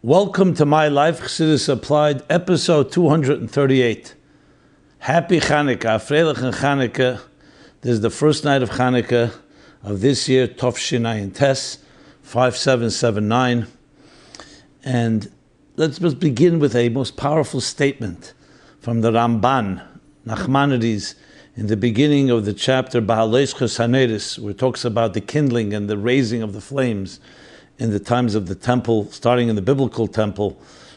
Welcome to My Life, Chassidus Applied, episode 238. Happy Chanukah, Freilich and Chanukah. This is the first night of Chanukah of this year, Tov Shinai Tes, 5779. And let's just begin with a most powerful statement from the Ramban, Nachmanides, in the beginning of the chapter, Halves Chassidic, where it talks about the kindling and the raising of the flames in the times of the temple, starting in the biblical temple,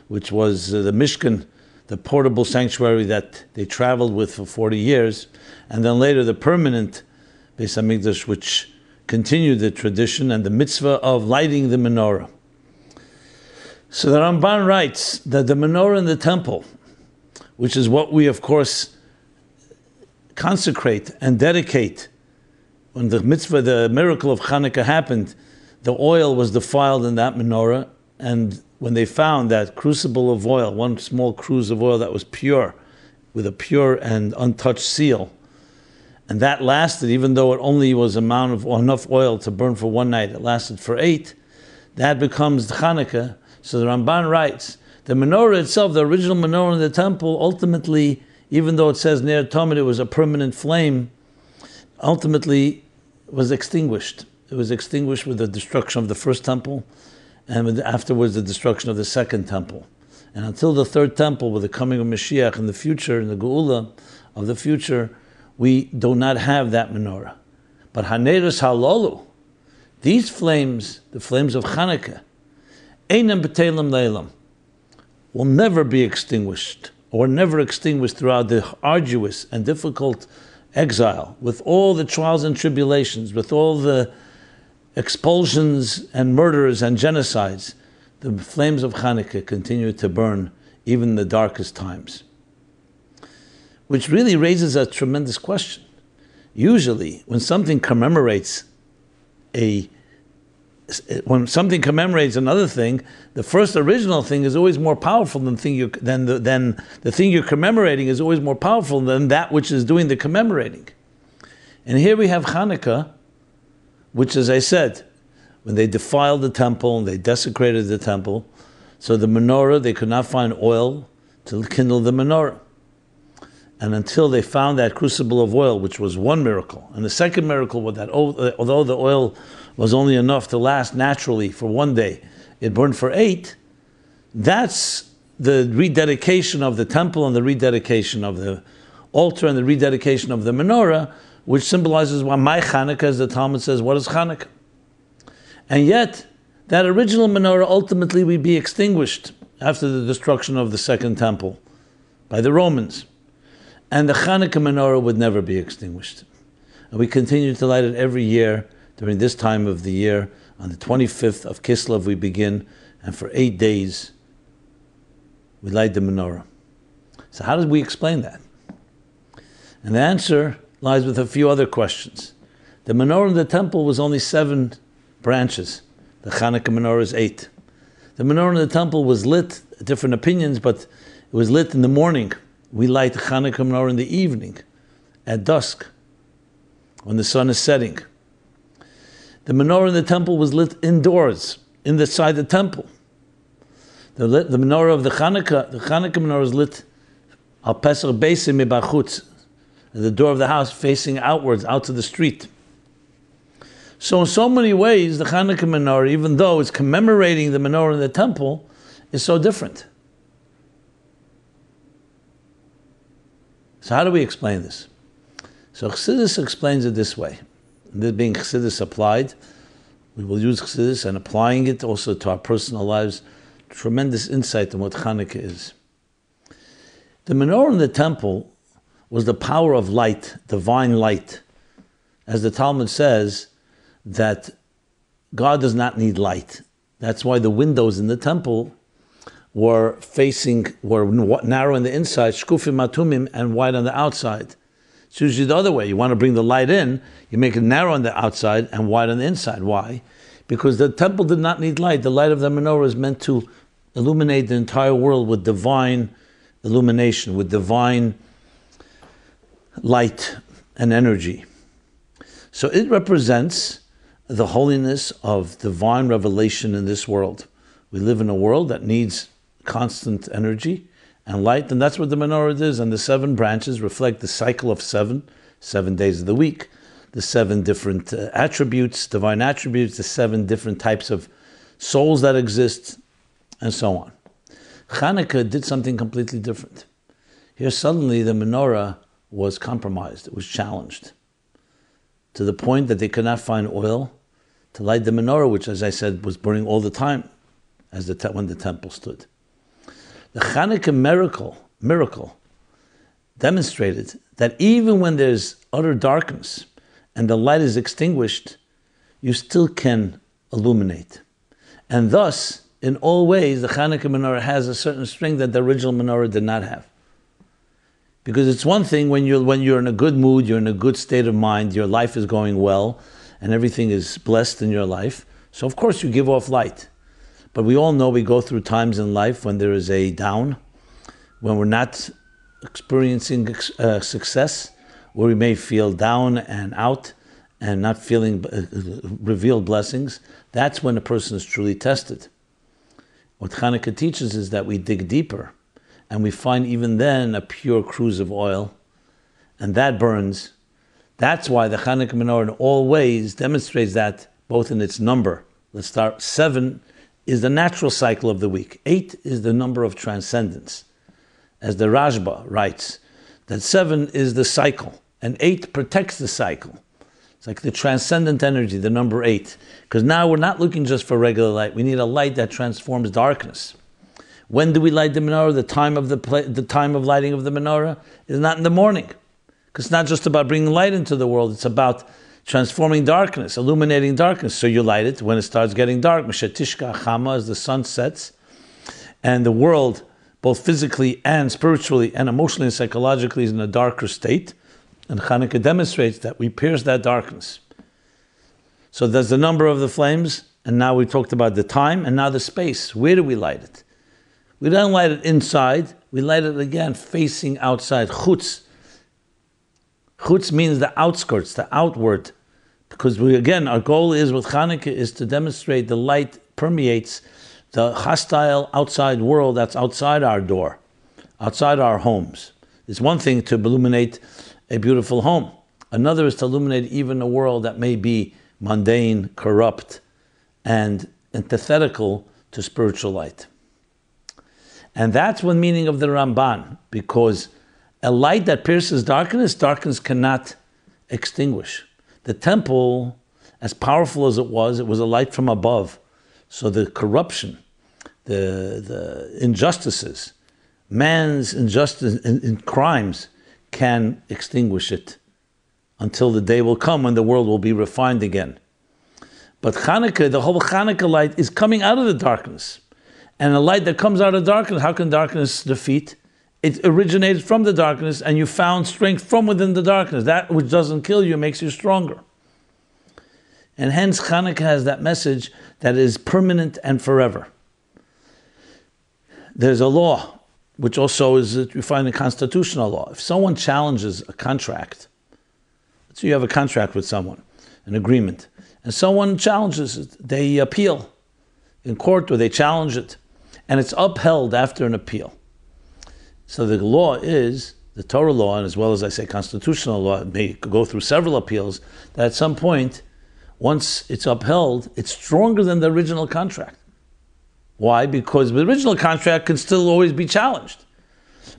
which was the Mishkan, the portable sanctuary that they traveled with for 40 years, and then later the permanent Beis HaMikdash, which continued the tradition and the mitzvah of lighting the menorah. So the Ramban writes that the menorah in the temple, which is what we of course consecrate and dedicate, when the mitzvah, the miracle of Chanukah happened, the oil was defiled in that menorah, and when they found that crucible of oil, one small cruse of oil that was pure, with a pure and untouched seal, and that lasted, even though it only was enough oil to burn for one night, it lasted for 8, that becomes Chanukah. So the Ramban writes, the menorah itself, the original menorah in the temple, ultimately, even though it says Ner Tamid, it was a permanent flame, ultimately was extinguished. It was extinguished with the destruction of the first temple, and afterwards the destruction of the second temple. And until the third temple, with the coming of Moshiach in the future, in the Geula of the future, we do not have that menorah. But Haneres Halolu, these flames, the flames of Chanukah, Einam B'Telam Leilam, will never be extinguished, or never extinguished throughout the arduous and difficult exile, with all the trials and tribulations, with all the expulsions and murders and genocides. The flames of Chanukah continue to burn even in the darkest times. Which really raises a tremendous question. Usually, when something commemorates another thing, the first original thing is always more powerful than the thing you're commemorating is always more powerful than that which is doing the commemorating. And here we have Chanukah, which, as I said, when they defiled the temple and they desecrated the temple, so the menorah, they could not find oil to kindle the menorah. And until they found that crucible of oil, which was one miracle, and the second miracle was that although the oil was only enough to last naturally for one day, it burned for 8, that's the rededication of the temple and the rededication of the altar and the rededication of the menorah, which symbolizes why my Chanukah, as the Talmud says, what is Chanukah? And yet, that original menorah ultimately will be extinguished after the destruction of the second temple by the Romans. And the Hanukkah Menorah would never be extinguished. And we continue to light it every year during this time of the year. On the 25th of Kislev we begin, and for 8 days we light the menorah. So how did we explain that? And the answer lies with a few other questions. The menorah in the temple was only 7 branches. The Hanukkah Menorah is 8. The menorah in the temple was lit, different opinions, but it was lit in the morning. We light the Hanukkah Menorah in the evening, at dusk, when the sun is setting. The menorah in the temple was lit indoors, inside the temple. The menorah of the Hanukkah Menorah is lit al Pesach Beisim Mibachutz, at the door of the house facing outwards, out to the street. So in so many ways, the Hanukkah Menorah, even though it's commemorating the menorah in the temple, is so different. So how do we explain this? So Chassidus explains it this way. And this being Chassidus applied, we will use Chassidus and applying it also to our personal lives. Tremendous insight on what Chanukah is. The menorah in the temple was the power of light, divine light. As the Talmud says, that God does not need light. That's why the windows in the temple were narrow on the inside, shkufim matumim, and wide on the outside. It's usually the other way. You want to bring the light in, you make it narrow on the outside and wide on the inside. Why? Because the temple did not need light. The light of the menorah is meant to illuminate the entire world with divine illumination, with divine light and energy. So it represents the holiness of divine revelation in this world, We live in a world that needs constant energy and light, and that's what the menorah is. And the 7 branches reflect the cycle of 7 days of the week, the 7 different attributes, divine attributes, the 7 different types of souls that exist, and so on. Chanukah did something completely different. Here suddenly the menorah was compromised, it was challenged, to the point that they could not find oil to light the menorah, which, as I said, was burning all the time as when the temple stood. The Hanukkah miracle demonstrated that even when there's utter darkness and the light is extinguished, you still can illuminate. And thus, in all ways, the Hanukkah menorah has a certain strength that the original menorah did not have. Because it's one thing when you're in a good mood, you're in a good state of mind, your life is going well, and everything is blessed in your life. So of course you give off light. But we all know we go through times in life when there is a down, when we're not experiencing success, where we may feel down and out and not feeling revealed blessings. That's when a person is truly tested. What Hanukkah teaches is that we dig deeper and we find even then a pure cruse of oil, and that burns. That's why the Hanukkah Menorah in all ways demonstrates that, both in its number. Let's start. 7 is the natural cycle of the week. 8 is the number of transcendence. As the Rashba writes, that 7 is the cycle, and 8 protects the cycle. It's like the transcendent energy, the number 8. Because now we're not looking just for regular light. We need a light that transforms darkness. When do we light the menorah? The time of lighting of the menorah is not in the morning. Because it's not just about bringing light into the world. It's about transforming darkness, illuminating darkness. So you light it when it starts getting dark. Mishetishka chama, as the sun sets. And the world, both physically and spiritually and emotionally and psychologically, is in a darker state. And Hanukkah demonstrates that we pierce that darkness. So there's the number of the flames, and now we talked about the time, and now the space. Where do we light it? We don't light it inside, we light it again facing outside. Chutz. Chutz means the outskirts, the outward. Because our goal is with Hanukkah is to demonstrate the light permeates the hostile outside world that's outside our door, outside our homes. It's one thing to illuminate a beautiful home. Another is to illuminate even a world that may be mundane, corrupt, and antithetical to spiritual light. And that's one meaning of the Ramban, because a light that pierces darkness, darkness cannot extinguish. The temple, as powerful as it was a light from above. So the corruption, the injustices, man's injustice in crimes can extinguish it until the day will come when the world will be refined again. But Hanukkah, the whole Hanukkah light is coming out of the darkness. And a light that comes out of darkness, how can darkness defeat? It originated from the darkness, and you found strength from within the darkness. That which doesn't kill you makes you stronger. And hence Hanukkah has that message that is permanent and forever. There's a law, which also is, you find a constitutional law. If someone challenges a contract, so you have a contract with someone, an agreement, and someone challenges it, they appeal in court or they challenge it, and it's upheld after an appeal. So the law is, the Torah law, and as well as I say constitutional law, it may go through several appeals, that at some point, once it's upheld, it's stronger than the original contract. Why? Because the original contract can still always be challenged.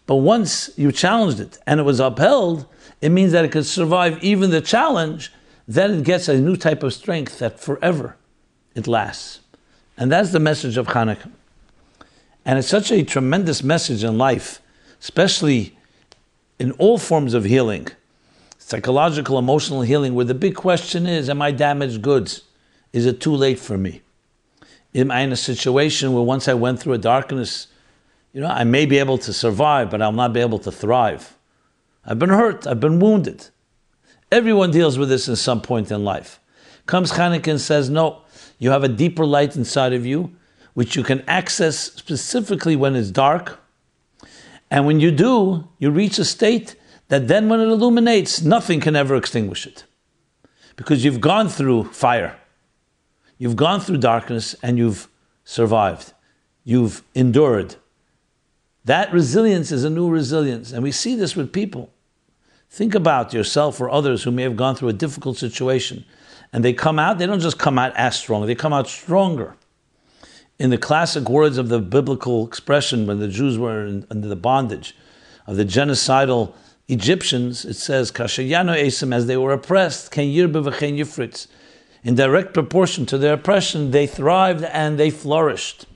But once you challenged it and it was upheld, it means that it could survive even the challenge. Then it gets a new type of strength that forever it lasts. And that's the message of Hanukkah. And it's such a tremendous message in life, especially in all forms of healing, psychological, emotional healing, where the big question is, am I damaged goods? Is it too late for me? Am I in a situation where once I went through a darkness, I may be able to survive, but I'll not be able to thrive? I've been hurt, I've been wounded. Everyone deals with this at some point in life. Comes Hanukkah and says, no, you have a deeper light inside of you, which you can access specifically when it's dark. And when you do, you reach a state that then when it illuminates, nothing can ever extinguish it. Because you've gone through fire. You've gone through darkness and you've survived. you've endured. That resilience is a new resilience. And we see this with people. Think about yourself or others who may have gone through a difficult situation. And they come out, they don't just come out as strong, they come out stronger. In the classic words of the biblical expression, when the Jews were under the bondage of the genocidal Egyptians, it says, Kashayano Esim, as they were oppressed, Ken Yirbe v'chen Yifritz. In direct proportion to their oppression, they thrived and they flourished.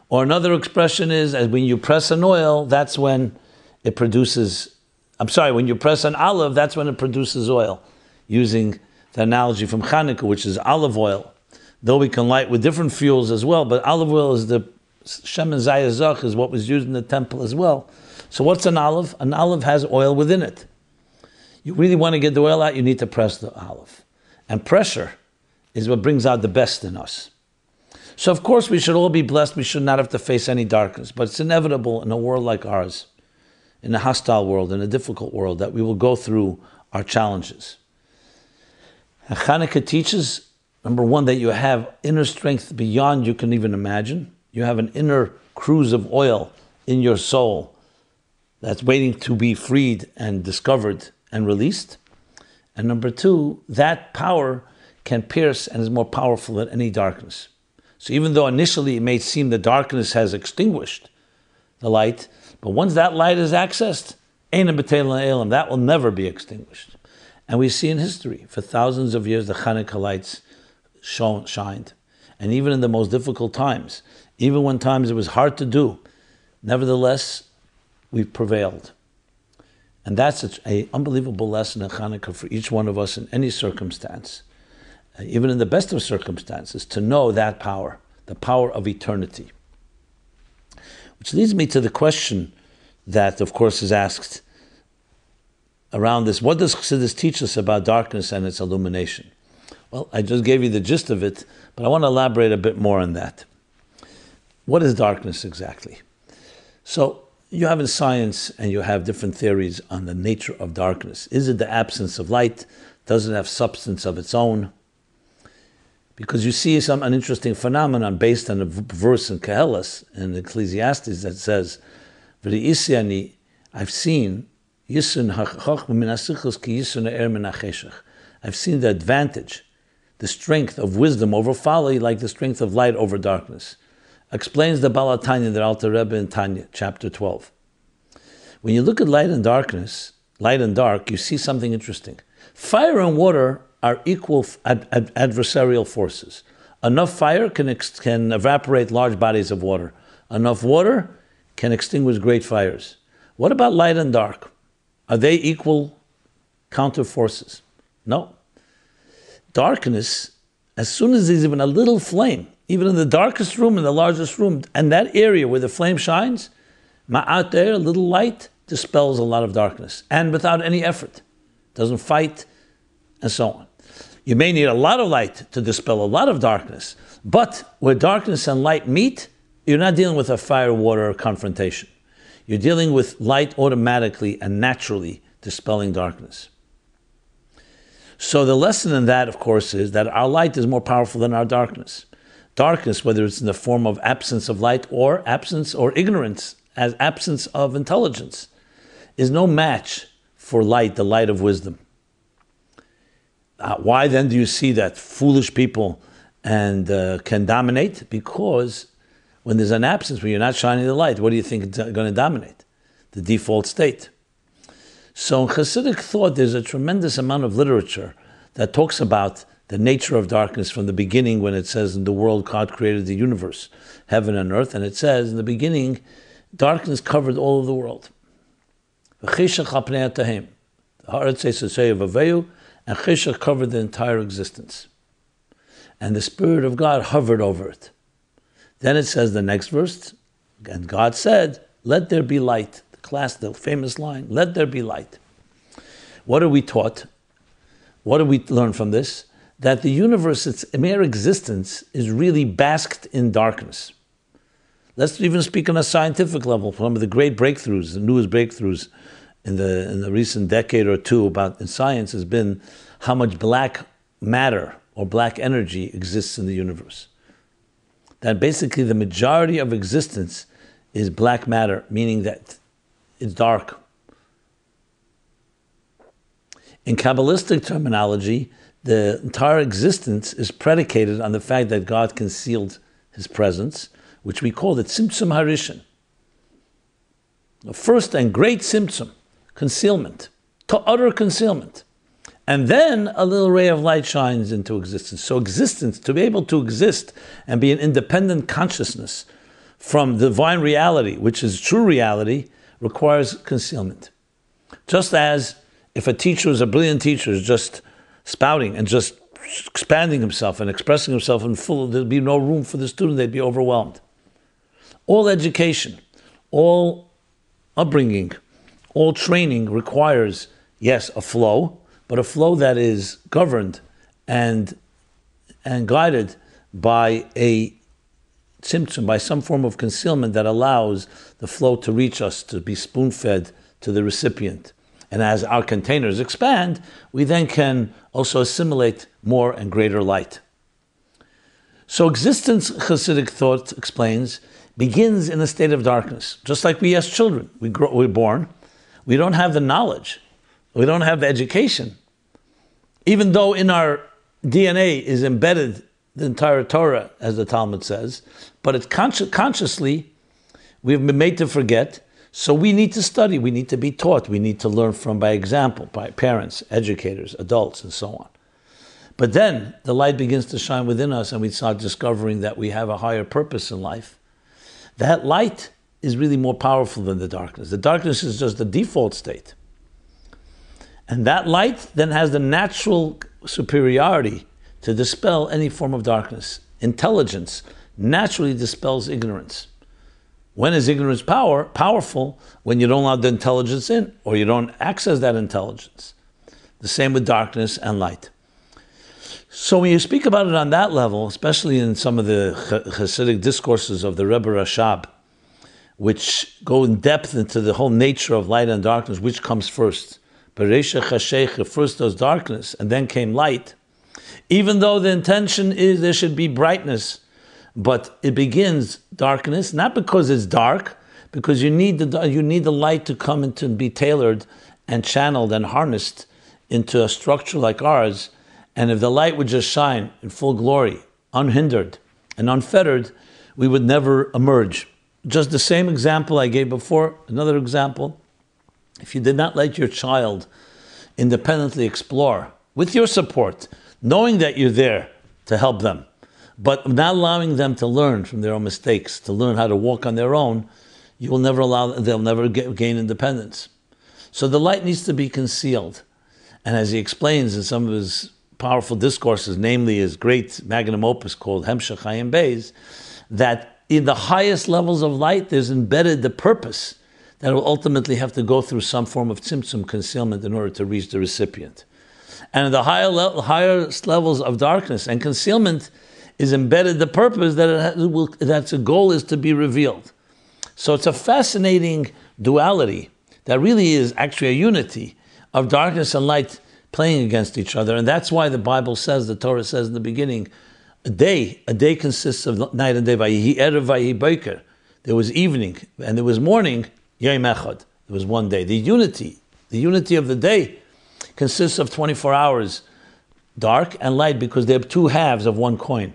Or another expression is, as when you press an oil, that's when it produces, when you press an olive, that's when it produces oil. Using the analogy from Chanukah, which is olive oil. Though we can light with different fuels as well, but olive oil is the Shemen Zayazach, is what was used in the temple as well. So what's an olive? An olive has oil within it. You really want to get the oil out, you need to press the olive. And pressure is what brings out the best in us. So of course we should all be blessed, we should not have to face any darkness, but it's inevitable in a world like ours, in a hostile world, in a difficult world, that we will go through our challenges. And Hanukkah teaches, number one, that you have inner strength beyond you can even imagine. You have an inner cruise of oil in your soul that's waiting to be freed and discovered and released. And number two, that power can pierce and is more powerful than any darkness. So even though initially it may seem the darkness has extinguished the light, but once that light is accessed, that will never be extinguished. And we see in history, for thousands of years, the Hanukkah lights shined. And even in the most difficult times, even when times it was hard to do, nevertheless, we've prevailed. And that's an unbelievable lesson in Hanukkah for each one of us in any circumstance, even in the best of circumstances, to know that power, the power of eternity. Which leads me to the question that, of course, is asked around this. What does Chassidus teach us about darkness and its illumination? Well, I just gave you the gist of it, but I want to elaborate a bit more on that. What is darkness exactly? So, you have in science, and you have different theories on the nature of darkness. Is it the absence of light? Does it have substance of its own? Because you see an interesting phenomenon based on a verse in Koheles, in Ecclesiastes, that says, V'ri'isiani, I've seen, I've seen the advantage, the strength of wisdom over folly, like the strength of light over darkness. Explains the Baal Tanya, the Alter Rebbe in Tanya, chapter 12. When you look at light and darkness, light and dark, you see something interesting. Fire and water are equal adversarial forces. Enough fire can evaporate large bodies of water. Enough water can extinguish great fires. What about light and dark? Are they equal counter forces? No. Darkness, as soon as there's even a little flame, even in the darkest room, in the largest room, and that area where the flame shines, ma'at there, a little light, dispels a lot of darkness. And without any effort. Doesn't fight, and so on. You may need a lot of light to dispel a lot of darkness, but where darkness and light meet, you're not dealing with a fire-water confrontation. You're dealing with light automatically and naturally dispelling darkness. So the lesson in that, of course, is that our light is more powerful than our darkness. Darkness, whether it's in the form of absence of light or absence or ignorance, as absence of intelligence, is no match for light, the light of wisdom. Why then do you see that foolish people can dominate? Because when there's an absence, when you're not shining the light, what do you think is going to dominate? The default state. So in Chassidic thought, there's a tremendous amount of literature that talks about the nature of darkness from the beginning, when it says in the world God created the universe, heaven and earth, and it says in the beginning, darkness covered all of the world. And Cheshach covered the entire existence. And the Spirit of God hovered over it. Then it says the next verse, and God said, let there be light. The famous line, let there be light. What are we taught? What do we learn from this? That the universe, its mere existence, is really basked in darkness. Let's even speak on a scientific level. Some of the great breakthroughs, the newest breakthroughs in the recent decade or two in science has been how much black matter or black energy exists in the universe. that basically the majority of existence is black matter, meaning that it's dark. In Kabbalistic terminology, the entire existence is predicated on the fact that God concealed his presence, which we call the Tzimtzum Harishon. The first and great Tzimtzum, concealment, to utter concealment. And then a little ray of light shines into existence. So existence, to be able to exist and be an independent consciousness from divine reality, which is true reality, requires concealment. Just as if a teacher is a brilliant teacher, is just spouting and just expanding himself and expressing himself in full, there'd be no room for the student, they'd be overwhelmed. All education, all upbringing, all training requires, yes, a flow, but a flow that is governed and guided by a tzimtzum, by some form of concealment that allows the flow to reach us, to be spoon-fed to the recipient. And as our containers expand, we then can also assimilate more and greater light. So existence, Chassidic thought explains, begins in a state of darkness. Just like we as children, we're born, we don't have the knowledge, we don't have the education. Even though in our DNA is embedded the entire Torah, as the Talmud says, but it's consciously, we've been made to forget. So we need to study, we need to be taught, we need to learn from by example, by parents, educators, adults, and so on. But then the light begins to shine within us and we start discovering that we have a higher purpose in life. That light is really more powerful than the darkness. The darkness is just the default state. And that light then has the natural superiority to dispel any form of darkness. Intelligence naturally dispels ignorance. When is ignorance powerful? When you don't allow the intelligence in, or you don't access that intelligence. The same with darkness and light. So when you speak about it on that level, especially in some of the Chassidic discourses of the Rebbe Rashab, which go in depth into the whole nature of light and darkness, which comes first? Bereisha Chashecha, first was darkness, and then came light. Even though the intention is there should be brightness, but it begins darkness, not because it's dark, because you need the light to come into and be tailored and channeled and harnessed into a structure like ours. And if the light would just shine in full glory, unhindered and unfettered, we would never emerge. Just the same example I gave before, another example. If you did not let your child independently explore, with your support, knowing that you're there to help them, but not allowing them to learn from their own mistakes, to learn how to walk on their own, they'll never gain independence. So the light needs to be concealed. And as he explains in some of his powerful discourses, namely his great magnum opus called Hemshech Hayim Beis, that in the highest levels of light, there's embedded the purpose that will ultimately have to go through some form of tzimtzum, concealment, in order to reach the recipient. And in the highest levels of darkness and concealment is embedded the purpose that the goal is to be revealed. So it's a fascinating duality that really is actually a unity of darkness and light playing against each other. And that's why the Bible says, the Torah says in the beginning, a day consists of night and day. Vayihi erev, vayihi boker. There was evening and there was morning, yom echad. There was one day. The unity of the day consists of 24 hours, dark and light, because they're two halves of one coin.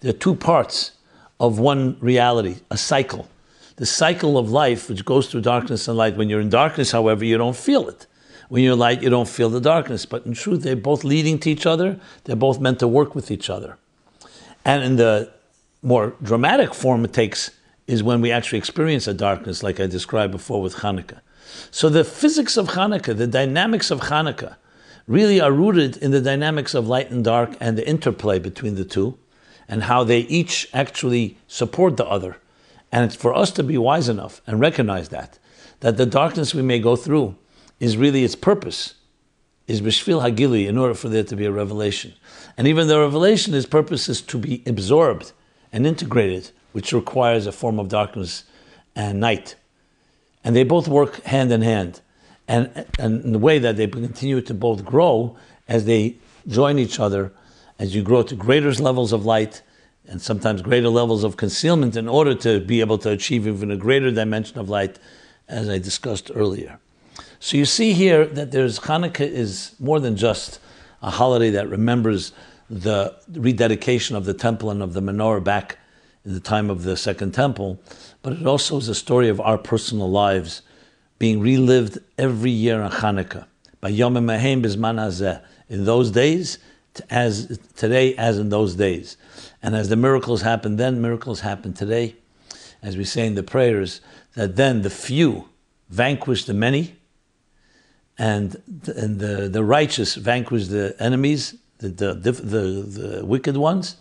They're two parts of one reality, a cycle. The cycle of life, which goes through darkness and light. When you're in darkness, however, you don't feel it. When you're light, you don't feel the darkness. But in truth, they're both leading to each other. They're both meant to work with each other. And in the more dramatic form it takes is when we actually experience a darkness, like I described before with Hanukkah. So the physics of Hanukkah, the dynamics of Hanukkah, really are rooted in the dynamics of light and dark and the interplay between the two, and how they each actually support the other. And it's for us to be wise enough and recognize that the darkness we may go through is really its purpose, is b'shvil hagili, in order for there to be a revelation. And even the revelation, its purpose is to be absorbed and integrated, which requires a form of darkness and night. And they both work hand in hand. And in the way that they continue to both grow as they join each other, as you grow to greater levels of light, and sometimes greater levels of concealment in order to be able to achieve even a greater dimension of light, as I discussed earlier. So you see here that Hanukkah is more than just a holiday that remembers the rededication of the temple and of the menorah back in the time of the Second Temple, but it also is a story of our personal lives being relived every year on Hanukkah. By Yom Mehem Bizman Hazeh, in those days, as today as in those days. And as the miracles happened then, miracles happen today. As we say in the prayers, that then the few vanquish the many, and the righteous vanquish the enemies, the wicked ones.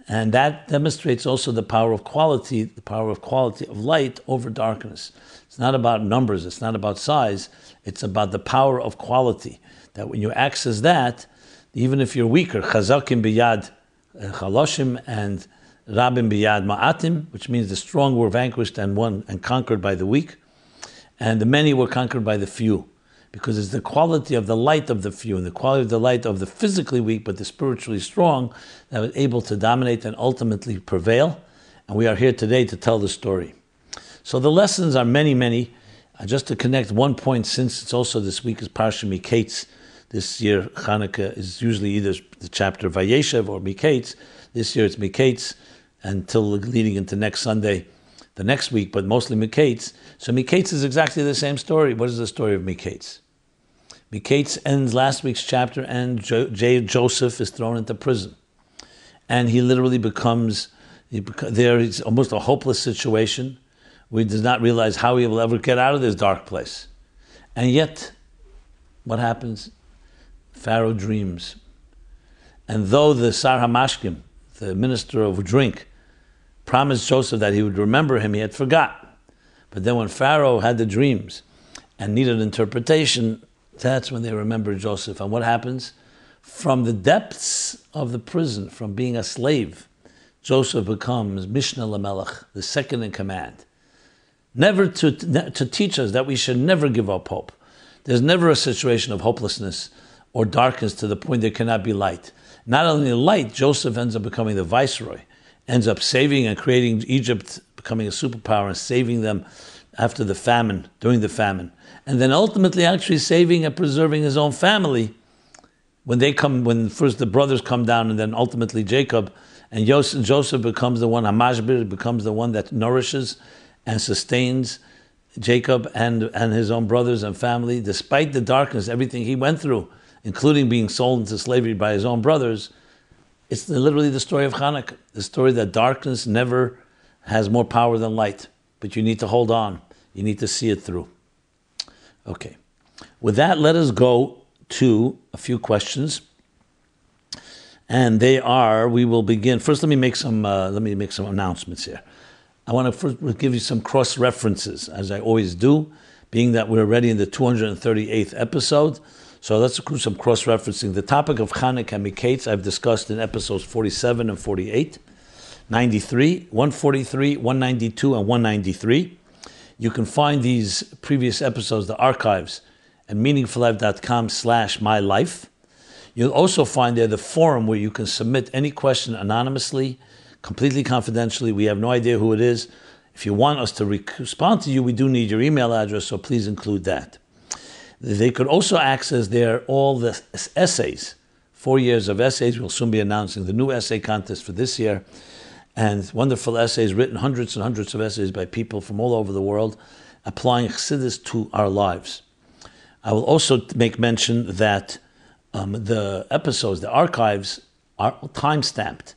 And that demonstrates also the power of quality of light over darkness. It's not about numbers, it's not about size, it's about the power of quality. That when you access that, even if you're weaker, chazakim biyad chaloshim and rabim biyad ma'atim, which means the strong were vanquished and won and conquered by the weak, and the many were conquered by the few. Because it's the quality of the light of the few and the quality of the light of the physically weak but the spiritually strong that was able to dominate and ultimately prevail. And we are here today to tell the story. So the lessons are many, many. Just to connect one point, since it's also this week is Parshas Miketz. This year Hanukkah is usually either the chapter Vayeshev or Miketz. This year it's Miketz until leading into next Sunday, the next week, but mostly Miketz. So Miketz is exactly the same story. What is the story of Miketz? Miketz ends last week's chapter, and Joseph is thrown into prison. And he literally becomes, it's almost a hopeless situation where he does not realize how he will ever get out of this dark place. And yet, what happens? Pharaoh dreams. And though the Sar HaMashkim, the minister of drink, promised Joseph that he would remember him, he had forgotten. But then when Pharaoh had the dreams and needed interpretation, that's when they remembered Joseph. And what happens? From the depths of the prison, from being a slave, Joseph becomes Mishnah Lamelech, the second in command. Never to teach us that we should never give up hope. There's never a situation of hopelessness or darkness to the point there cannot be light. Not only light, Joseph ends up becoming the viceroy, ends up saving and creating Egypt, becoming a superpower and saving them after the famine, during the famine. And then ultimately actually saving and preserving his own family when first the brothers come down and then ultimately Jacob, and Joseph becomes the one, Hamashbir becomes the one that nourishes and sustains Jacob and his own brothers and family, despite the darkness, everything he went through, including being sold into slavery by his own brothers. It's literally the story of Hanukkah, the story that darkness never has more power than light, but you need to hold on. You need to see it through. Okay. With that, let us go to a few questions. And we will begin. First, let me make some announcements here. I want to first give you some cross-references, as I always do, being that we're already in the 238th episode. So let's do some cross-referencing. The topic of Hanukkah Miketz I've discussed in episodes 47 and 48, 93, 143, 192, and 193. You can find these previous episodes, the archives, at meaningfullife.com/mylife. You'll also find there the forum where you can submit any question anonymously, completely confidentially. We have no idea who it is. If you want us to respond to you, we do need your email address, so please include that. They could also access there all the essays, 4 years of essays. We'll soon be announcing the new essay contest for this year. And wonderful essays written, hundreds and hundreds of essays by people from all over the world, applying Chassidus to our lives. I will also make mention that the episodes, the archives, are time-stamped.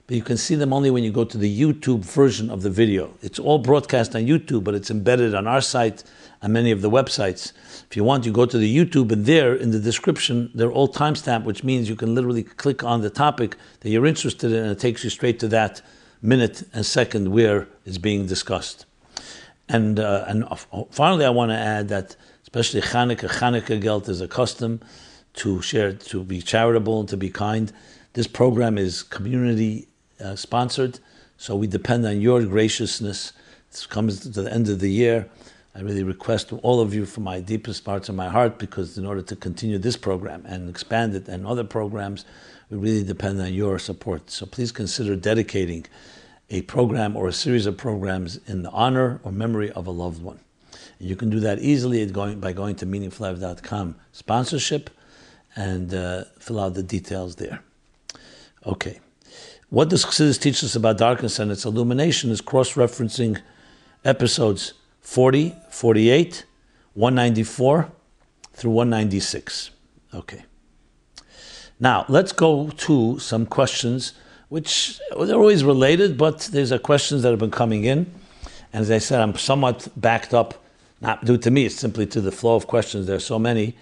But you can see them only when you go to the YouTube version of the video. It's all broadcast on YouTube, but it's embedded on our site and many of the websites. If you want, you go to the YouTube, and there, in the description, they're all time-stamped, which means you can literally click on the topic that you're interested in, and it takes you straight to that minute and second where it's being discussed. And finally, I want to add that, especially Chanukah Geld is a custom to share, to be charitable and to be kind. This program is community sponsored, so we depend on your graciousness. It comes to the end of the year. I really request to all of you from my deepest parts of my heart, because in order to continue this program and expand it and other programs, we really depend on your support. So please consider dedicating a program or a series of programs in the honor or memory of a loved one. And you can do that easily by going to meaningfullife.com sponsorship and fill out the details there. Okay. What does Chassidus teach us about darkness and its illumination is cross-referencing episodes 40, 48, 194 through 196. Okay. Now, let's go to some questions, which they're always related, but there's questions that have been coming in. And as I said, I'm somewhat backed up, not due to me, it's simply to the flow of questions. There are so many,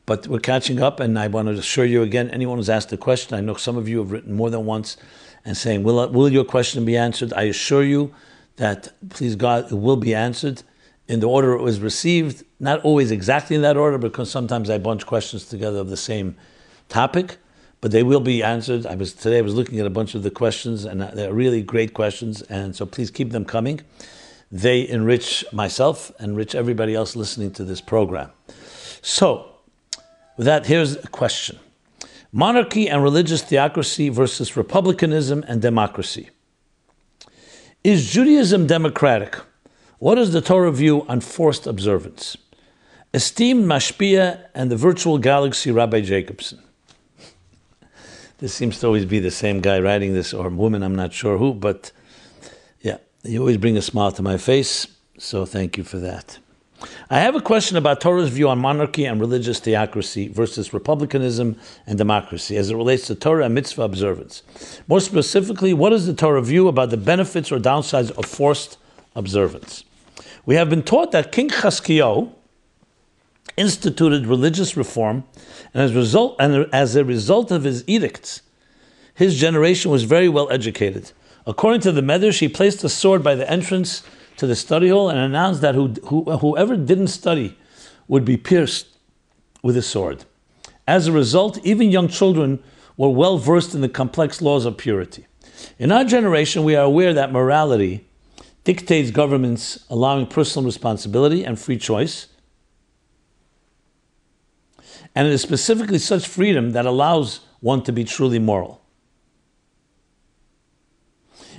but we're catching up, and I want to assure you again, anyone who's asked a question, I know some of you have written more than once, and saying, will your question be answered? I assure you that, please God, it will be answered in the order it was received, not always exactly in that order, because sometimes I bunch questions together of the same topic, but they will be answered. Today I was looking at a bunch of the questions, and they're really great questions, and so please keep them coming. They enrich myself, enrich everybody else listening to this program. So, with that, here's a question. Monarchy and religious theocracy versus republicanism and democracy. Is Judaism democratic? What is the Torah view on forced observance? Esteemed Mashpia and the virtual galaxy Rabbi Jacobson. This seems to always be the same guy writing this, or woman, I'm not sure who, but yeah, you always bring a smile to my face, so thank you for that. I have a question about Torah's view on monarchy and religious theocracy versus republicanism and democracy as it relates to Torah and mitzvah observance. More specifically, what is the Torah view about the benefits or downsides of forced observance? We have been taught that King Chassidus instituted religious reform, and as a result of his edicts, his generation was very well educated. According to the Medrash, he placed a sword by the entrance to the study hall and announced that whoever didn't study would be pierced with a sword. As a result, even young children were well versed in the complex laws of purity. In our generation, we are aware that morality dictates governments allowing personal responsibility and free choice, and it is specifically such freedom that allows one to be truly moral.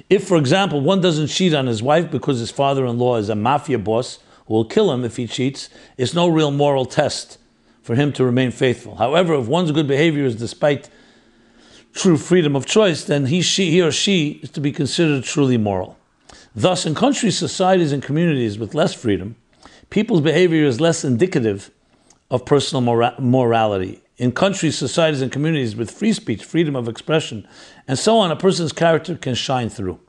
If, for example, one doesn't cheat on his wife because his father-in-law is a mafia boss who will kill him if he cheats, it's no real moral test for him to remain faithful. However, if one's good behavior is despite true freedom of choice, then he or she is to be considered truly moral. Thus, in countries, societies, and communities with less freedom, people's behavior is less indicative of personal morality. In countries, societies, and communities with free speech, freedom of expression, and so on, a person's character can shine through.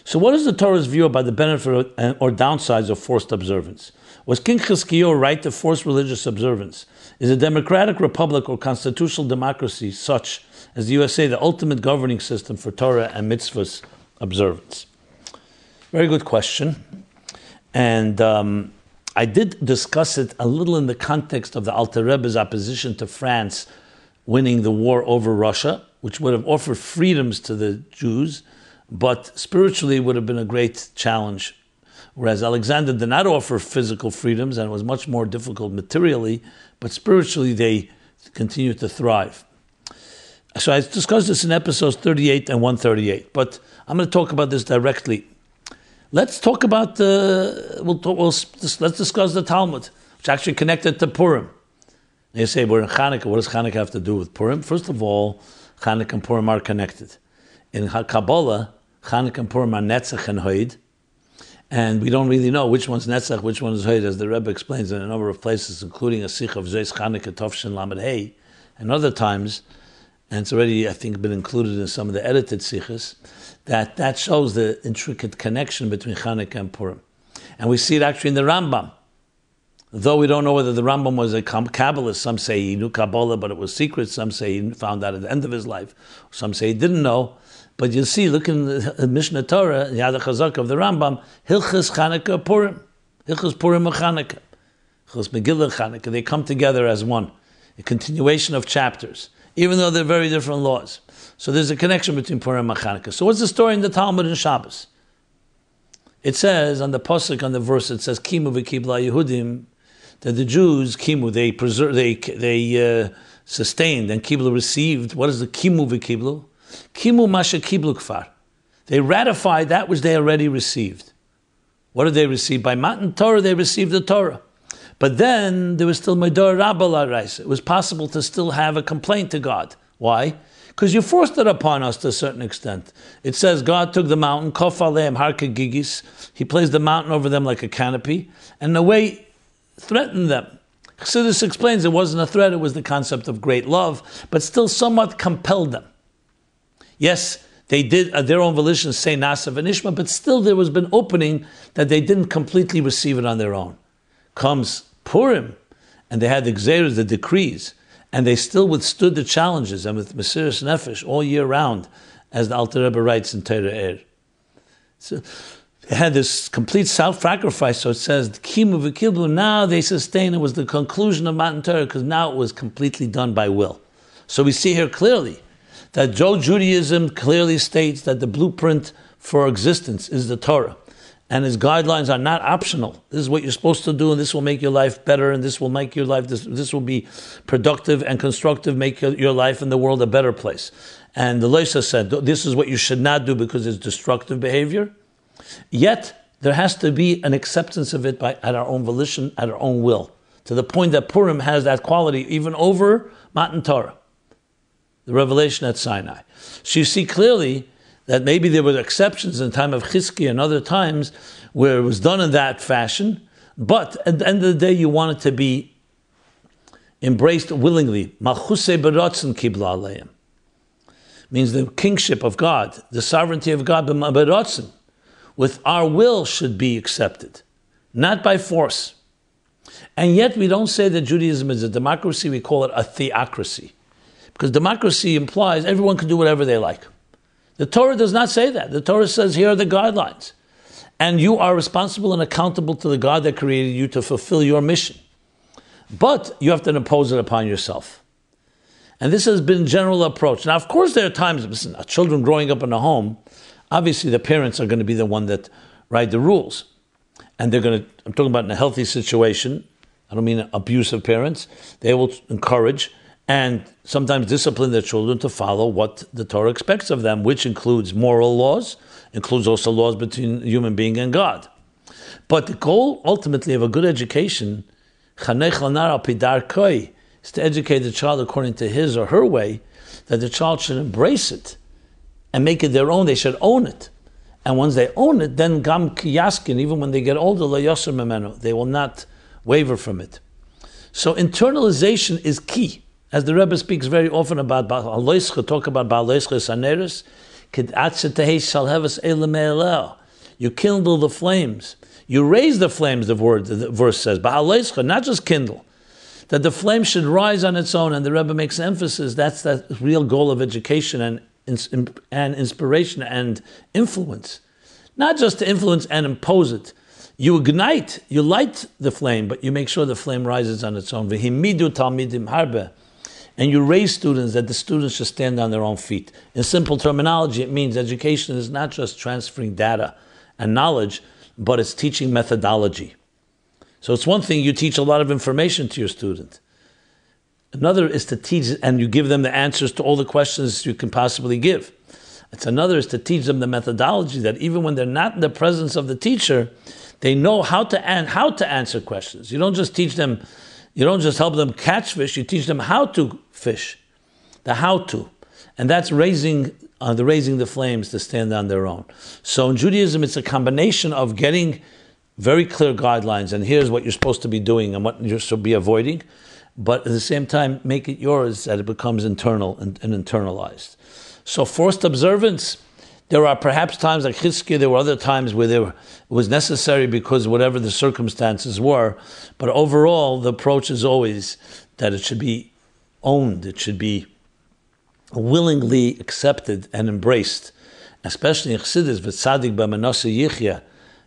So what is the Torah's view about the benefit or downsides of forced observance? Was King Chassidus right to force religious observance? Is a democratic republic or constitutional democracy such as the USA the ultimate governing system for Torah and Mitzvahs observance? Very good question. And I did discuss it a little in the context of the Alter Rebbe's opposition to France winning the war over Russia, which would have offered freedoms to the Jews, but spiritually would have been a great challenge. Whereas Alexander did not offer physical freedoms, and it was much more difficult materially, but spiritually they continued to thrive. So I discussed this in episodes 38 and 138, but I'm going to talk about this directly. Let's talk about let's discuss the Talmud, which actually connected to Purim. You say, we're in Hanukkah. What does Hanukkah have to do with Purim? First of all, Hanukkah and Purim are connected. In Kabbalah, Hanukkah and Purim are Netzach and Hoid, and we don't really know which one's Netzach, which one is Hoid, as the Rebbe explains in a number of places, including a Sikh of Zeis Hanukkah Tovshin Lamed Hey, and other times, and it's already, I think, been included in some of the edited Sikhs, that shows the intricate connection between Hanukkah and Purim. And we see it actually in the Rambam. Though we don't know whether the Rambam was a Kabbalist, some say he knew Kabbalah, but it was secret. Some say he found out at the end of his life. Some say he didn't know. But you'll see, look in the Mishnah Torah, Yad HaChazak of the Rambam, Hilchas Chanukah Purim. Hilchas Purim and Chanukah. Hilchas Megillah Chanukah. They come together as one. A continuation of chapters, even though they're very different laws. So there's a connection between Purim and Chanukah. So what's the story in the Talmud and Shabbos? It says on the pasuk, on the verse, it says Kimu v'kibla Yehudim, that the Jews Kimu, they sustained, and Kiblu received. What is the Kimu v'kiblu? Kimu masha kiblu kfar. They ratified that which they already received. What did they receive? By Matan Torah, they received the Torah. But then there was still Medor Rabba Larais. It was possible to still have a complaint to God. Why? Because you forced it upon us to a certain extent. It says God took the mountain, Kof Aleim Harka Gigis. He placed the mountain over them like a canopy, and in a way threatened them. Chassidus explains it wasn't a threat, it was the concept of great love, but still somewhat compelled them. Yes, they did at their own volition say Nasa v'nishma, but still there was an opening that they didn't completely receive it on their own. Comes Purim, and they had the Gzeros, the decrees, and they still withstood the challenges, and with Mesiras Nefesh all year round, as the Alter Rebbe writes in Torah. So they had this complete self-sacrifice, so it says, Kimu v'kiblu, now they sustained, it was the conclusion of Matan Torah, because now it was completely done by will. So we see here clearly that Judaism clearly states that the blueprint for existence is the Torah. And his guidelines are not optional. This is what you're supposed to do, and this will make your life better, and this will make your life, this will be productive and constructive, make your life and the world a better place. And the Leisa said, this is what you should not do because it's destructive behavior. Yet, there has to be an acceptance of it at our own volition, at our own will, to the point that Purim has that quality even over Matan Torah, the revelation at Sinai. So you see clearly that maybe there were exceptions in the time of Chizkiah and other times where it was done in that fashion, but at the end of the day you want it to be embraced willingly. Malchusei beratzen kibla aleim means the kingship of God, the sovereignty of God, beratzen, with our will should be accepted, not by force. And yet we don't say that Judaism is a democracy, we call it a theocracy. Because democracy implies everyone can do whatever they like. The Torah does not say that. The Torah says, here are the guidelines. And you are responsible and accountable to the God that created you to fulfill your mission. But you have to impose it upon yourself. And this has been general approach. Now, of course, there are times, listen, children growing up in a home, obviously the parents are going to be the one that write the rules. And they're going to, I'm talking about in a healthy situation, I don't mean abusive parents, they will encourage and sometimes discipline their children to follow what the Torah expects of them, which includes moral laws, includes also laws between human being and God. But the goal, ultimately, of a good education, is to educate the child according to his or her way, that the child should embrace it and make it their own. They should own it. And once they own it, then gam kiyaskin, even when they get older, they will not waver from it. So internalization is key. As the Rebbe speaks very often about talk about Ba'aleischa Saneris, you kindle the flames. You raise the flames, the verse says. Ba'aleischa, not just kindle. That the flame should rise on its own, and the Rebbe makes emphasis, that's the real goal of education and inspiration and influence. Not just to influence and impose it. You ignite, you light the flame, but you make sure the flame rises on its own. V'himidu talmidim harbe. And you raise students that the students should stand on their own feet. In simple terminology, it means education is not just transferring data and knowledge, but it's teaching methodology. So it's one thing you teach a lot of information to your student. Another is to teach, and you give them the answers to all the questions you can possibly give. It's another is to teach them the methodology that even when they're not in the presence of the teacher, they know how to answer questions. You don't just teach them. You don't just help them catch fish, you teach them how to fish, the how to. And that's raising the flames to stand on their own. So in Judaism, it's a combination of getting very clear guidelines, and here's what you're supposed to be doing and what you should be avoiding, but at the same time, make it yours, that it becomes internal and internalized. So forced observance, there are perhaps times like Chizkiah, there were other times where it was necessary because whatever the circumstances were, but overall the approach is always that it should be owned, it should be willingly accepted and embraced, especially in Chassidus, v'tzadik b'manasa yichya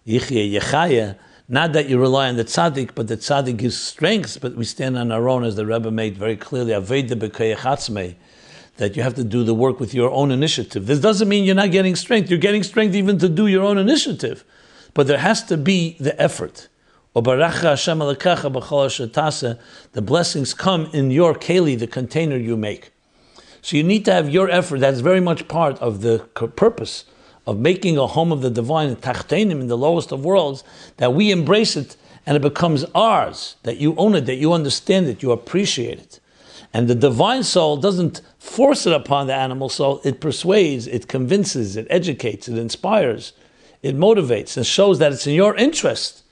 yechaya, not that you rely on the tzaddik, but the tzaddik gives strength, but we stand on our own, as the Rebbe made very clearly, aveda b'koyach atzmei, that you have to do the work with your own initiative. This doesn't mean you're not getting strength. You're getting strength even to do your own initiative. but there has to be the effort. The blessings come in your keli, the container you make. So you need to have your effort. That's very much part of the purpose of making a home of the divine, tachtenim, in the lowest of worlds, that we embrace it and it becomes ours, that you own it, that you understand it, you appreciate it. And the divine soul doesn't force it upon the animal soul, it persuades, it convinces, it educates, it inspires, it motivates, and shows that it's in your interest.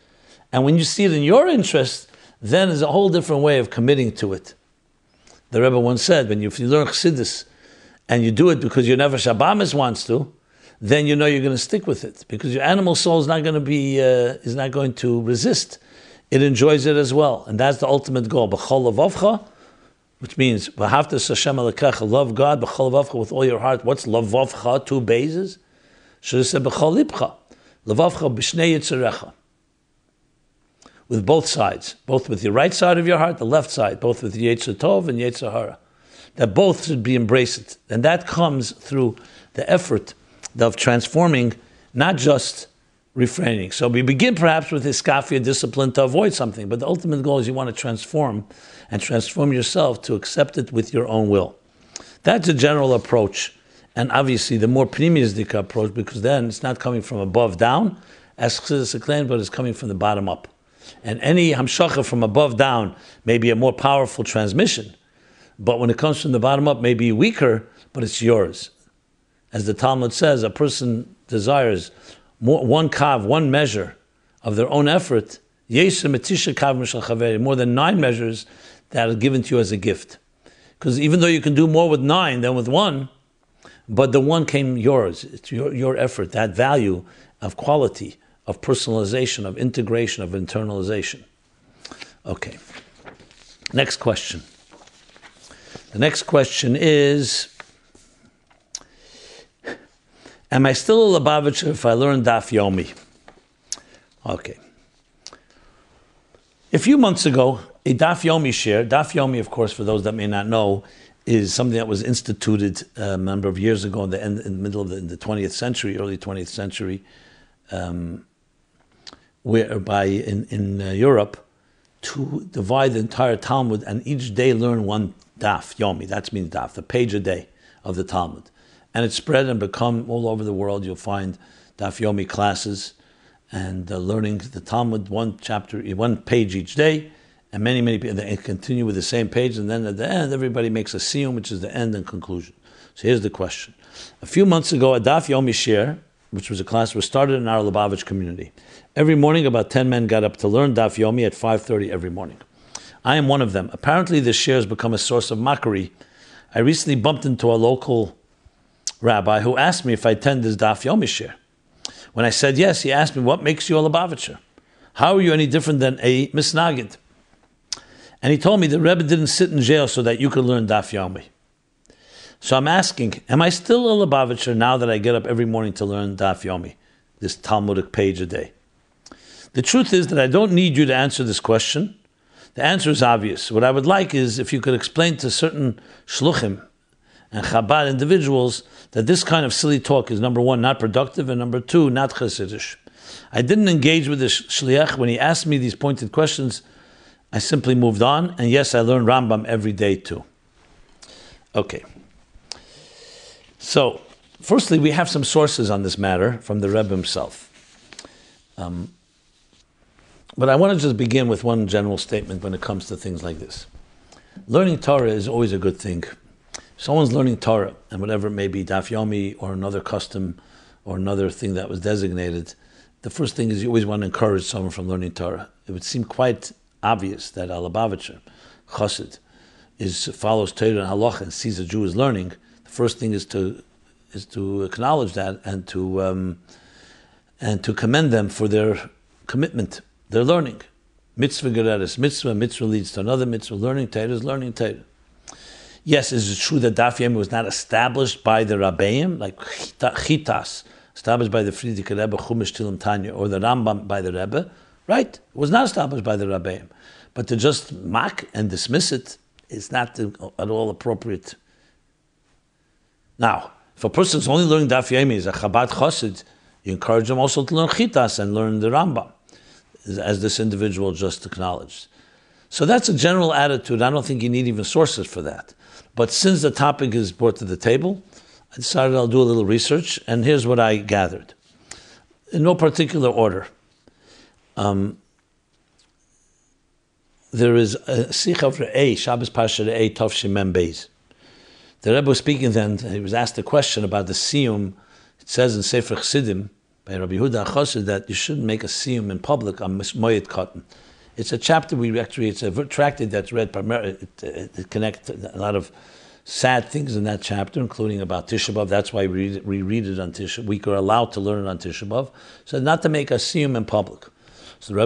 And when you see it in your interest, then there's a whole different way of committing to it. The Rebbe once said, if you learn Chassidus and you do it because your Nefesh Abamis wants to, then you know you're going to stick with it, because your animal soul is not going to resist. It enjoys it as well, and that's the ultimate goal. B'chol levavcha, which means v'havtas Hashem Elokecha, love God b'chol levavcha, with all your heart. What's levavcha? 2 bases. Should have said b'chol lipcha, levavcha b'shnei yitzarecha. With both sides, both with your right side of your heart, the left side, both with Yetzer Tov and Yetzer Hara. That both should be embraced. And that comes through the effort of transforming, not just refraining. So we begin perhaps with iskafia, discipline, to avoid something, but the ultimate goal is you want to transform yourself to accept it with your own will. That's a general approach. And obviously the more pneumistic approach, because then it's not coming from above down, as Chassidus claimed, but it's coming from the bottom up. And any hamshacha from above down may be a more powerful transmission, but when it comes from the bottom up, may be weaker, but it's yours. As the Talmud says, a person desires one measure of their own effort, more than 9 measures that are given to you as a gift. Because even though you can do more with 9 than with 1, but the 1 came yours. It's your effort, that value of quality, of personalization, of integration, of internalization. Okay. Next question. The next question is, am I still a Lubavitcher if I learn Daf Yomi? Okay. A few months ago, a Daf Yomi share, Daf Yomi, of course, for those that may not know, is something that was instituted a number of years ago in the middle of the 20th century, early 20th century, whereby in Europe, to divide the entire Talmud and each day learn one Daf Yomi. That means Daf, the page a day of the Talmud. And it's spread and become all over the world. You'll find Daf Yomi classes and learning the Talmud, one page each day, and many people, they continue with the same page, and then at the end, everybody makes a siyum, which is the end and conclusion. So here's the question. A few months ago, a Daf Yomi share, which was a class, was started in our Lubavitch community. Every morning, about 10 men got up to learn Daf Yomi at 5:30 every morning. I am one of them. Apparently, this share has become a source of mockery. I recently bumped into a local rabbi who asked me if I attend this Daf Yomi share. When I said yes, he asked me, what makes you a Lubavitcher? How are you any different than a misnagid? And he told me the Rebbe didn't sit in jail so that you could learn Daf Yomi. So I'm asking, am I still a Lubavitcher now that I get up every morning to learn Daf Yomi, this Talmudic page a day? The truth is that I don't need you to answer this question. The answer is obvious. What I would like is if you could explain to certain shluchim and Chabad individuals that this kind of silly talk is, number 1, not productive, and number 2, not Chassidish. I didn't engage with the shliach when he asked me these pointed questions. I simply moved on, and yes, I learn Rambam every day too. Okay. So, firstly, we have some sources on this matter from the Rebbe himself. But I want to just begin with one general statement when it comes to things like this. Learning Torah is always a good thing. If someone's learning Torah, and whatever it may be, Daf Yomi or another custom or another thing that was designated, the first thing is you always want to encourage someone from learning Torah. It would seem quite obvious that a Lubavitcher, Chassid, follows Torah and Halacha and sees a Jew is learning. The first thing is to acknowledge that and to commend them for their commitment, their learning. Mitzvah geredes mitzvah leads to another mitzvah. Learning Torah is learning Torah. Yes, is it true that Daf Yomi was not established by the rabbeim, like Chitas, established by the Friedrich Rebbe, Chumash Tilim Tanya, or the Rambam by the Rebbe? Right, it was not established by the rabbeim. But to just mock and dismiss it is not at all appropriate. Now, if a person is only learning Daf Yomi as a Chabad Chassid, You encourage them also to learn Chitas and learn the Rambam, as this individual just acknowledged. So that's a general attitude. I don't think you need even sources for that. But since the topic is brought to the table, I decided I'll do a little research, and here's what I gathered. In no particular order. There is a Sikh of Re'eh, Shabbos Parsha Re'eh, Tov Shemem Beis. The Rebbe was speaking then, he was asked a question about the siyum. It says in Sefer Chassidim, by Rabbi Yehuda Chassid, that you shouldn't make a siyum in public on Moed Cotton. It's a chapter it's a tractate that's read primarily, it connects a lot of sad things in that chapter, including about Tisha B'Av. That's why we read it on Tisha B'Av. We are allowed to learn it on Tisha B'Av. So not to make a siyum in public. So the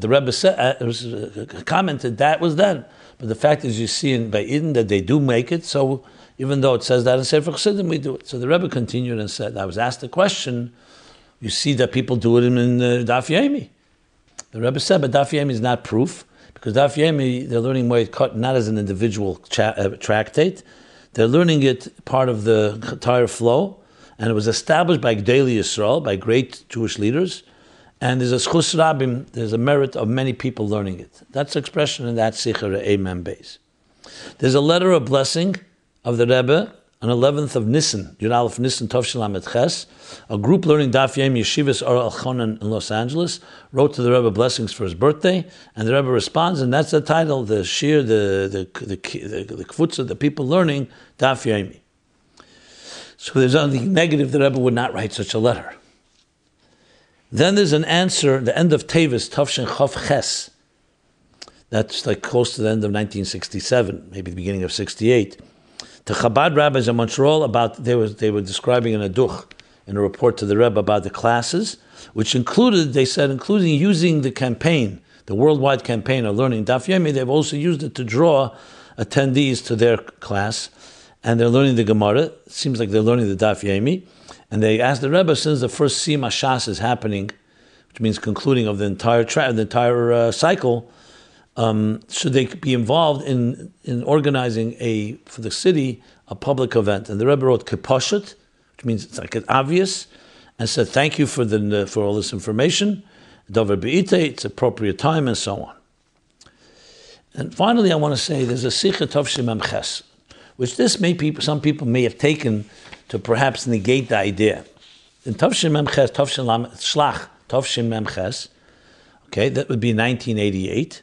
Rebbe said, commented that was then. But the fact is, you see in by Eden that they do make it. So even though it says that in Sefer Chassidim, we do it. So the Rebbe continued and said, I was asked a question. You see that people do it in Daf Yomi. The Rebbe said, but Daf Yomi is not proof, because Daf Yomi, they're learning Moed Cotton not as an individual tractate. They're learning it part of the entire flow, and it was established by Gdei Yisrael, by great Jewish leaders. And there's a schus rabim, there's a merit of many people learning it. That's the expression in that Sikha Re'eh Mem Beis. There's a letter of blessing of the Rebbe on 11th of Nisan, Yud Aleph Nisan Tov Shel Lamed Ches. A group learning Daf Yomi Yeshivas Or Elchonan in Los Angeles wrote to the Rebbe blessings for his birthday, and the Rebbe responds, and that's the title, the shir, the kvutza, the people learning Daf Yomi. So there's nothing negative. The Rebbe would not write such a letter. Then there's an answer, the end of Tevis, Tavshin Chav Ches. That's like close to the end of 1967, maybe the beginning of 68. To Chabad rabbis in Montreal, they were describing in a duch, in a report to the Rebbe about the classes, which including using the campaign, the worldwide campaign of learning Daf Yomi. They've also used it to draw attendees to their class, and they're learning the Gemara. It seems like they're learning the Daf Yomi. And they asked the Rebbe, since the first Sima Shas is happening, which means concluding of the entire cycle, should they be involved in organizing for the city a public event? And the Rebbe wrote Kepashet, which means it's like obvious, and said thank you for all this information. Dover Be'ite, it's appropriate time, and so on. And finally, I want to say there's a Sikha Tov Shemem Ches, which some people may have taken to perhaps negate the idea. In Tov Shemem Ches, Tov Shemem Ches, okay, that would be 1988.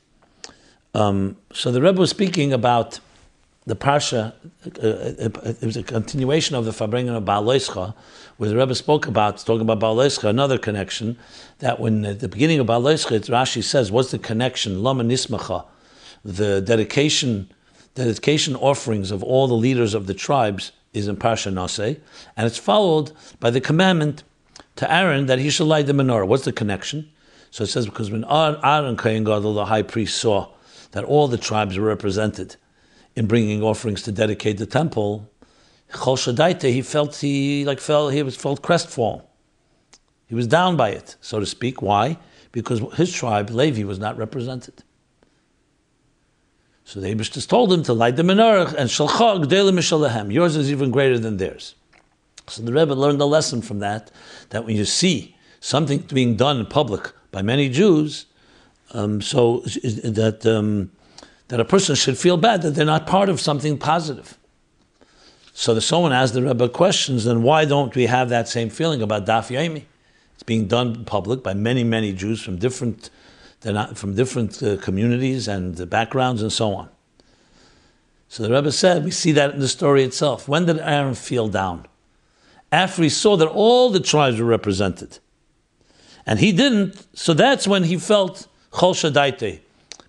So the Rebbe was speaking about the Parsha. It was a continuation of the Farbrengen of Baal Leischa, where the Rebbe talking about Baal Leischa, another connection, that when at the beginning of Baal Leischa, Rashi says, what's the connection? Lama Nismacha, the dedication offerings of all the leaders of the tribes is in Parsha Naseh, and it's followed by the commandment to Aaron that he should light the menorah. What's the connection? So it says, because when Aaron Kohen Gadol, the high priest, saw that all the tribes were represented in bringing offerings to dedicate the temple, Chol Shadaita, he felt crestfallen. He was down by it, so to speak. Why? Because his tribe, Levi, was not represented. So the Eibush just told him to light the menorah, and Shalcha Gdei Mishalehem. Yours is even greater than theirs. So the Rebbe learned a lesson from that when you see something being done in public by many Jews, that a person should feel bad that they're not part of something positive. So someone asked the Rebbe questions, then why don't we have that same feeling about Daf Yomi? It's being done in public by many, many Jews from different communities and backgrounds and so on. So the Rebbe said, we see that in the story itself. When did Aaron feel down? After he saw that all the tribes were represented. And he didn't, so that's when he felt chol shadaite,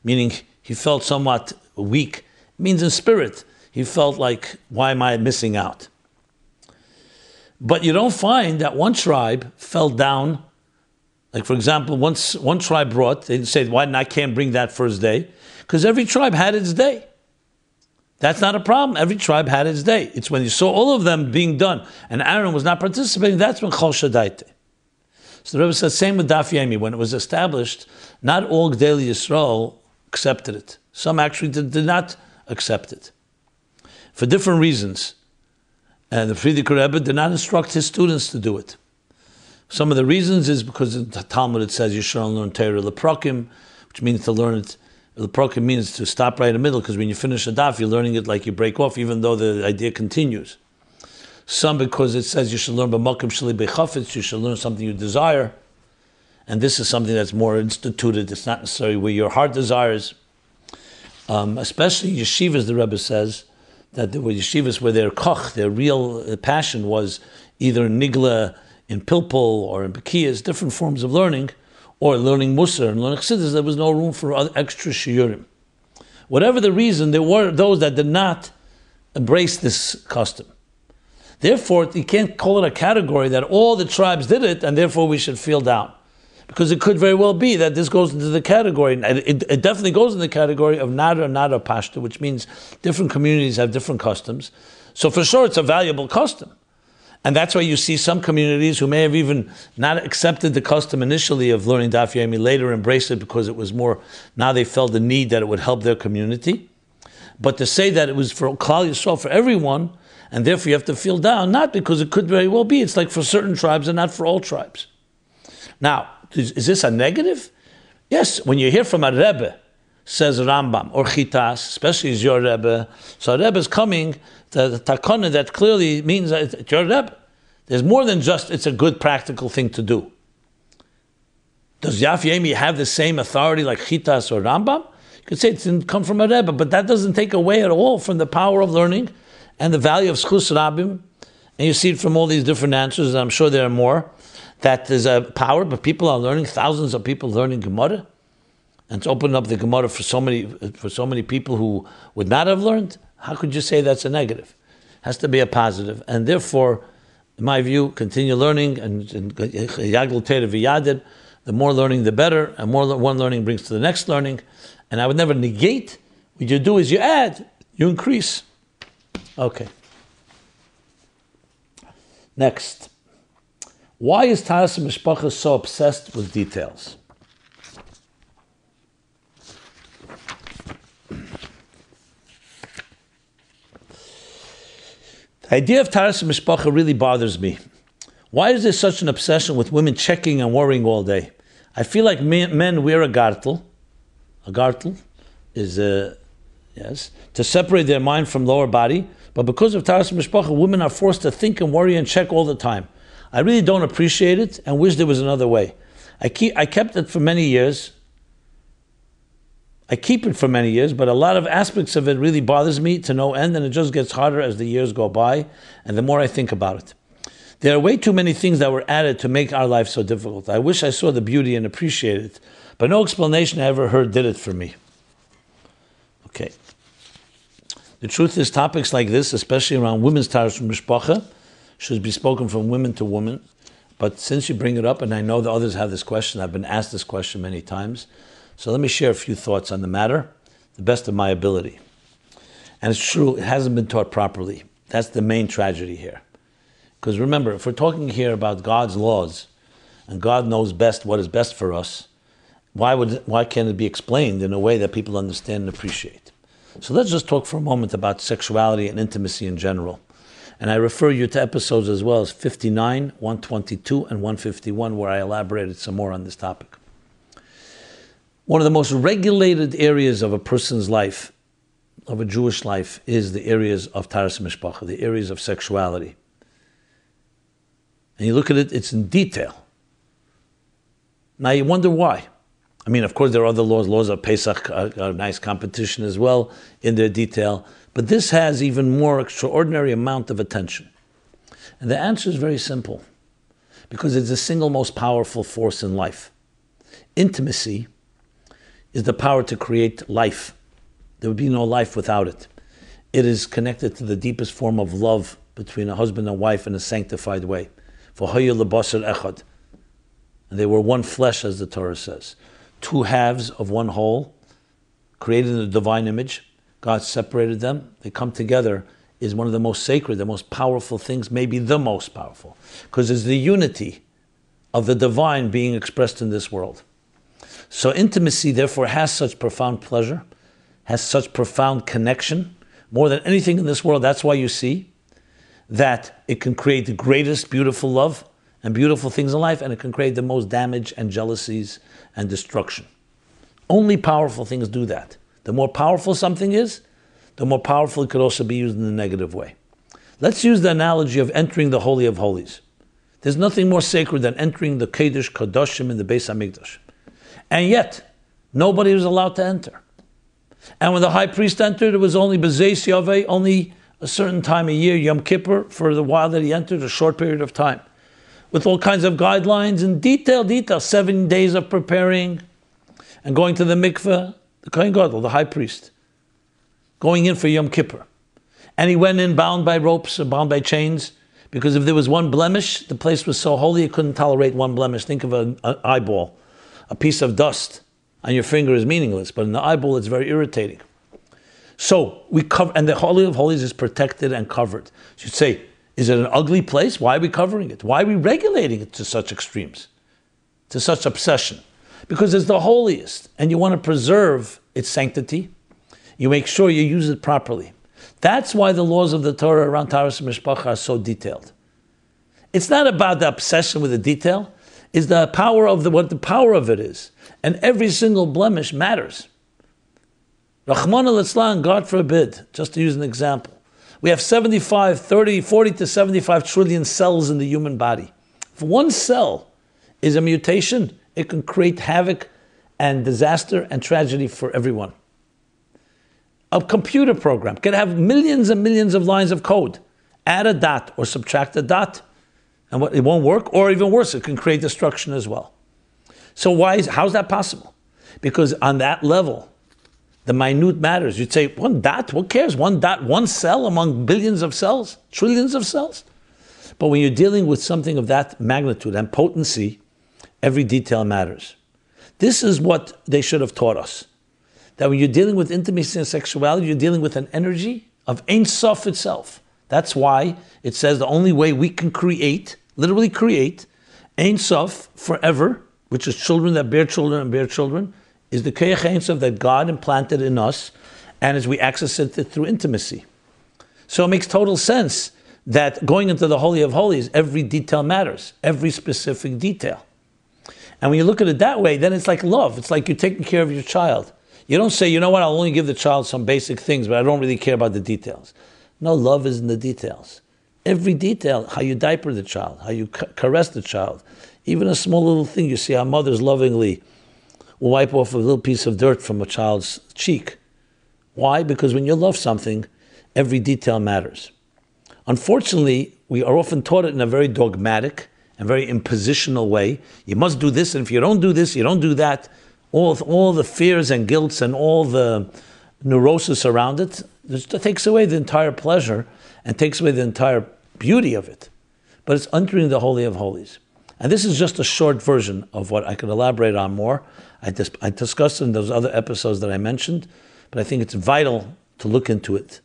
meaning he felt somewhat weak. It means in spirit, he felt like, why am I missing out? But you don't find that one tribe fell down. Like, for example, once one tribe they said, why I can't bring that first day? Because every tribe had its day. That's not a problem. Every tribe had its day. It's when you saw all of them being done and Aaron was not participating, that's when Chol Shadaite. So the Rebbe said, same with Daf Yomi. When it was established, not all Gdei Yisrael accepted it. Some actually did not accept it for different reasons. And the Frierdiker Rebbe did not instruct his students to do it. Some of the reasons is because in the Talmud it says you should learn Torah leprokim, which means to learn it. Leprokim means to stop right in the middle, because when you finish a daf, you're learning it like you break off, even though the idea continues. Some because it says you should learn b'makom sheli bechafetz, you should learn something you desire, and this is something that's more instituted. It's not necessarily where your heart desires. Especially yeshivas, the Rebbe says that there were yeshivas where their koch, their real passion, was either nigla in pilpul or in bekiyas, different forms of learning, or learning Musar and learning Chassidus. There was no room for other extra shiurim. Whatever the reason, there were those that did not embrace this custom. Therefore, you can't call it a category that all the tribes did it, and therefore we should feel down. Because it could very well be that this goes into the category, and it definitely goes in the category of nada pashta, which means different communities have different customs. So for sure it's a valuable custom. And that's why you see some communities who may have even not accepted the custom initially of learning Daf Yomi, later embraced it because it was more, now they felt the need that it would help their community. But to say that it was for Klal Yisrael, for everyone, and therefore you have to feel down, not because it could very well be, it's like for certain tribes and not for all tribes. Now, is this a negative? Yes, when you hear from a Rebbe, says Rambam, or Chitas, especially as your Rebbe, so a Rebbe is coming to the takana that clearly means that it's your Rebbe. There's more than just it's a good practical thing to do. Does Daf Yomi have the same authority like Chitas or Rambam? You could say it didn't come from a Rebbe, but that doesn't take away at all from the power of learning and the value of Schus Rabbim. And you see it from all these different answers, and I'm sure there are more, that there's a power, but people are learning, thousands of people learning Gemara. And it's opened up the Gemara for so many people who would not have learned. How could you say that's a negative? It has to be a positive. And therefore, in my view, continue learning, and Yagel Teira V'Yadir, the more learning the better, and more one learning brings to the next learning. And I would never negate. What you do is you add, you increase. Okay. Next. Why is Taharas HaMishpacha so obsessed with details? The idea of Taharas HaMishpacha really bothers me. Why is there such an obsession with women checking and worrying all day? I feel like men wear a gartel. A gartel is to separate their mind from lower body. But because of Taharas HaMishpacha, women are forced to think and worry and check all the time. I really don't appreciate it and wish there was another way. I kept it for many years. I keep it for many years, but a lot of aspects of it really bothers me to no end, and it just gets harder as the years go by, and the more I think about it. There are way too many things that were added to make our life so difficult. I wish I saw the beauty and appreciated it, but no explanation I ever heard did it for me. Okay. The truth is, topics like this, especially around women's Taharas HaMishpacha, should be spoken from woman to woman. But since you bring it up, and I know the others have this question, I've been asked this question many times, so let me share a few thoughts on the matter, the best of my ability. And it's true, it hasn't been taught properly. That's the main tragedy here. Because remember, if we're talking here about God's laws, and God knows best what is best for us, why can't it be explained in a way that people understand and appreciate? So let's just talk for a moment about sexuality and intimacy in general. And I refer you to episodes as well as 59, 122, and 151, where I elaborated some more on this topic. One of the most regulated areas of a person's life, of a Jewish life, is the areas of Taharas HaMishpacha, the areas of sexuality. And you look at it, it's in detail. Now you wonder why. I mean, of course, there are other laws of Pesach, a nice competition as well in their detail. But this has even more extraordinary amount of attention. And the answer is very simple. Because it's the single most powerful force in life. Intimacy is the power to create life. There would be no life without it. It is connected to the deepest form of love between a husband and wife in a sanctified way. For Hayyu lebasar echad. And they were one flesh, as the Torah says. Two halves of one whole, created in the divine image. God separated them. They come together is one of the most sacred, the most powerful things, maybe the most powerful. Because it's the unity of the divine being expressed in this world. So intimacy, therefore, has such profound pleasure, has such profound connection, more than anything in this world. That's why you see that it can create the greatest beautiful love and beautiful things in life, and it can create the most damage and jealousies and destruction. Only powerful things do that. The more powerful something is, the more powerful it could also be used in a negative way. Let's use the analogy of entering the Holy of Holies. There's nothing more sacred than entering the Kodesh Kodashim in the Beis HaMikdash. And yet, nobody was allowed to enter. And when the high priest entered, it was only B'zeis Yaveh, only a certain time a year, Yom Kippur, for the while that he entered, a short period of time. With all kinds of guidelines and detail, 7 days of preparing and going to the mikveh, the Kohen Gadol, the high priest, going in for Yom Kippur. And he went in bound by ropes or bound by chains, because if there was one blemish, the place was so holy it couldn't tolerate one blemish. Think of an eyeball. A piece of dust on your finger is meaningless, but in the eyeball it's very irritating. So we cover, and the Holy of Holies is protected and covered. You should say, is it an ugly place? Why are we covering it? Why are we regulating it to such extremes, to such obsession? Because it's the holiest, and you want to preserve its sanctity. You make sure you use it properly. That's why the laws of the Torah around Taharas HaMishpacha are so detailed. It's not about the obsession with the detail. It's the power of what the power of it is. And every single blemish matters. Rahman al-Islam, God forbid, just to use an example. We have 40 to 75 trillion cells in the human body. If one cell is a mutation, it can create havoc and disaster and tragedy for everyone. A computer program can have millions and millions of lines of code. Add a dot or subtract a dot, and it won't work, or even worse, it can create destruction as well. So how's that possible? Because on that level, the minute matters. You'd say, one dot, what cares? One dot, one cell among billions of cells, trillions of cells. But when you're dealing with something of that magnitude and potency, every detail matters. This is what they should have taught us. That when you're dealing with intimacy and sexuality, you're dealing with an energy of Ein Sof itself. That's why it says the only way we can create, literally create, Ein Sof forever, which is children that bear children and bear children, is the Koyach Ein Sof that God implanted in us, and as we access it through intimacy. So it makes total sense that going into the Holy of Holies, every detail matters, every specific detail. And when you look at it that way, then it's like love. It's like you're taking care of your child. You don't say, you know what, I'll only give the child some basic things, but I don't really care about the details. No, love is in the details. Every detail, how you diaper the child, how you caress the child. Even a small little thing, you see how mothers lovingly will wipe off a little piece of dirt from a child's cheek. Why? Because when you love something, every detail matters. Unfortunately, we are often taught it in a very dogmatic and very impositional way. You must do this, and if you don't do this, you don't do that. All the fears and guilts and all the neurosis around it, takes away the entire pleasure and takes away the entire beauty of it. But it's entering the Holy of Holies. And this is just a short version of what I could elaborate on more. I discussed in those other episodes that I mentioned, but I think it's vital to look into it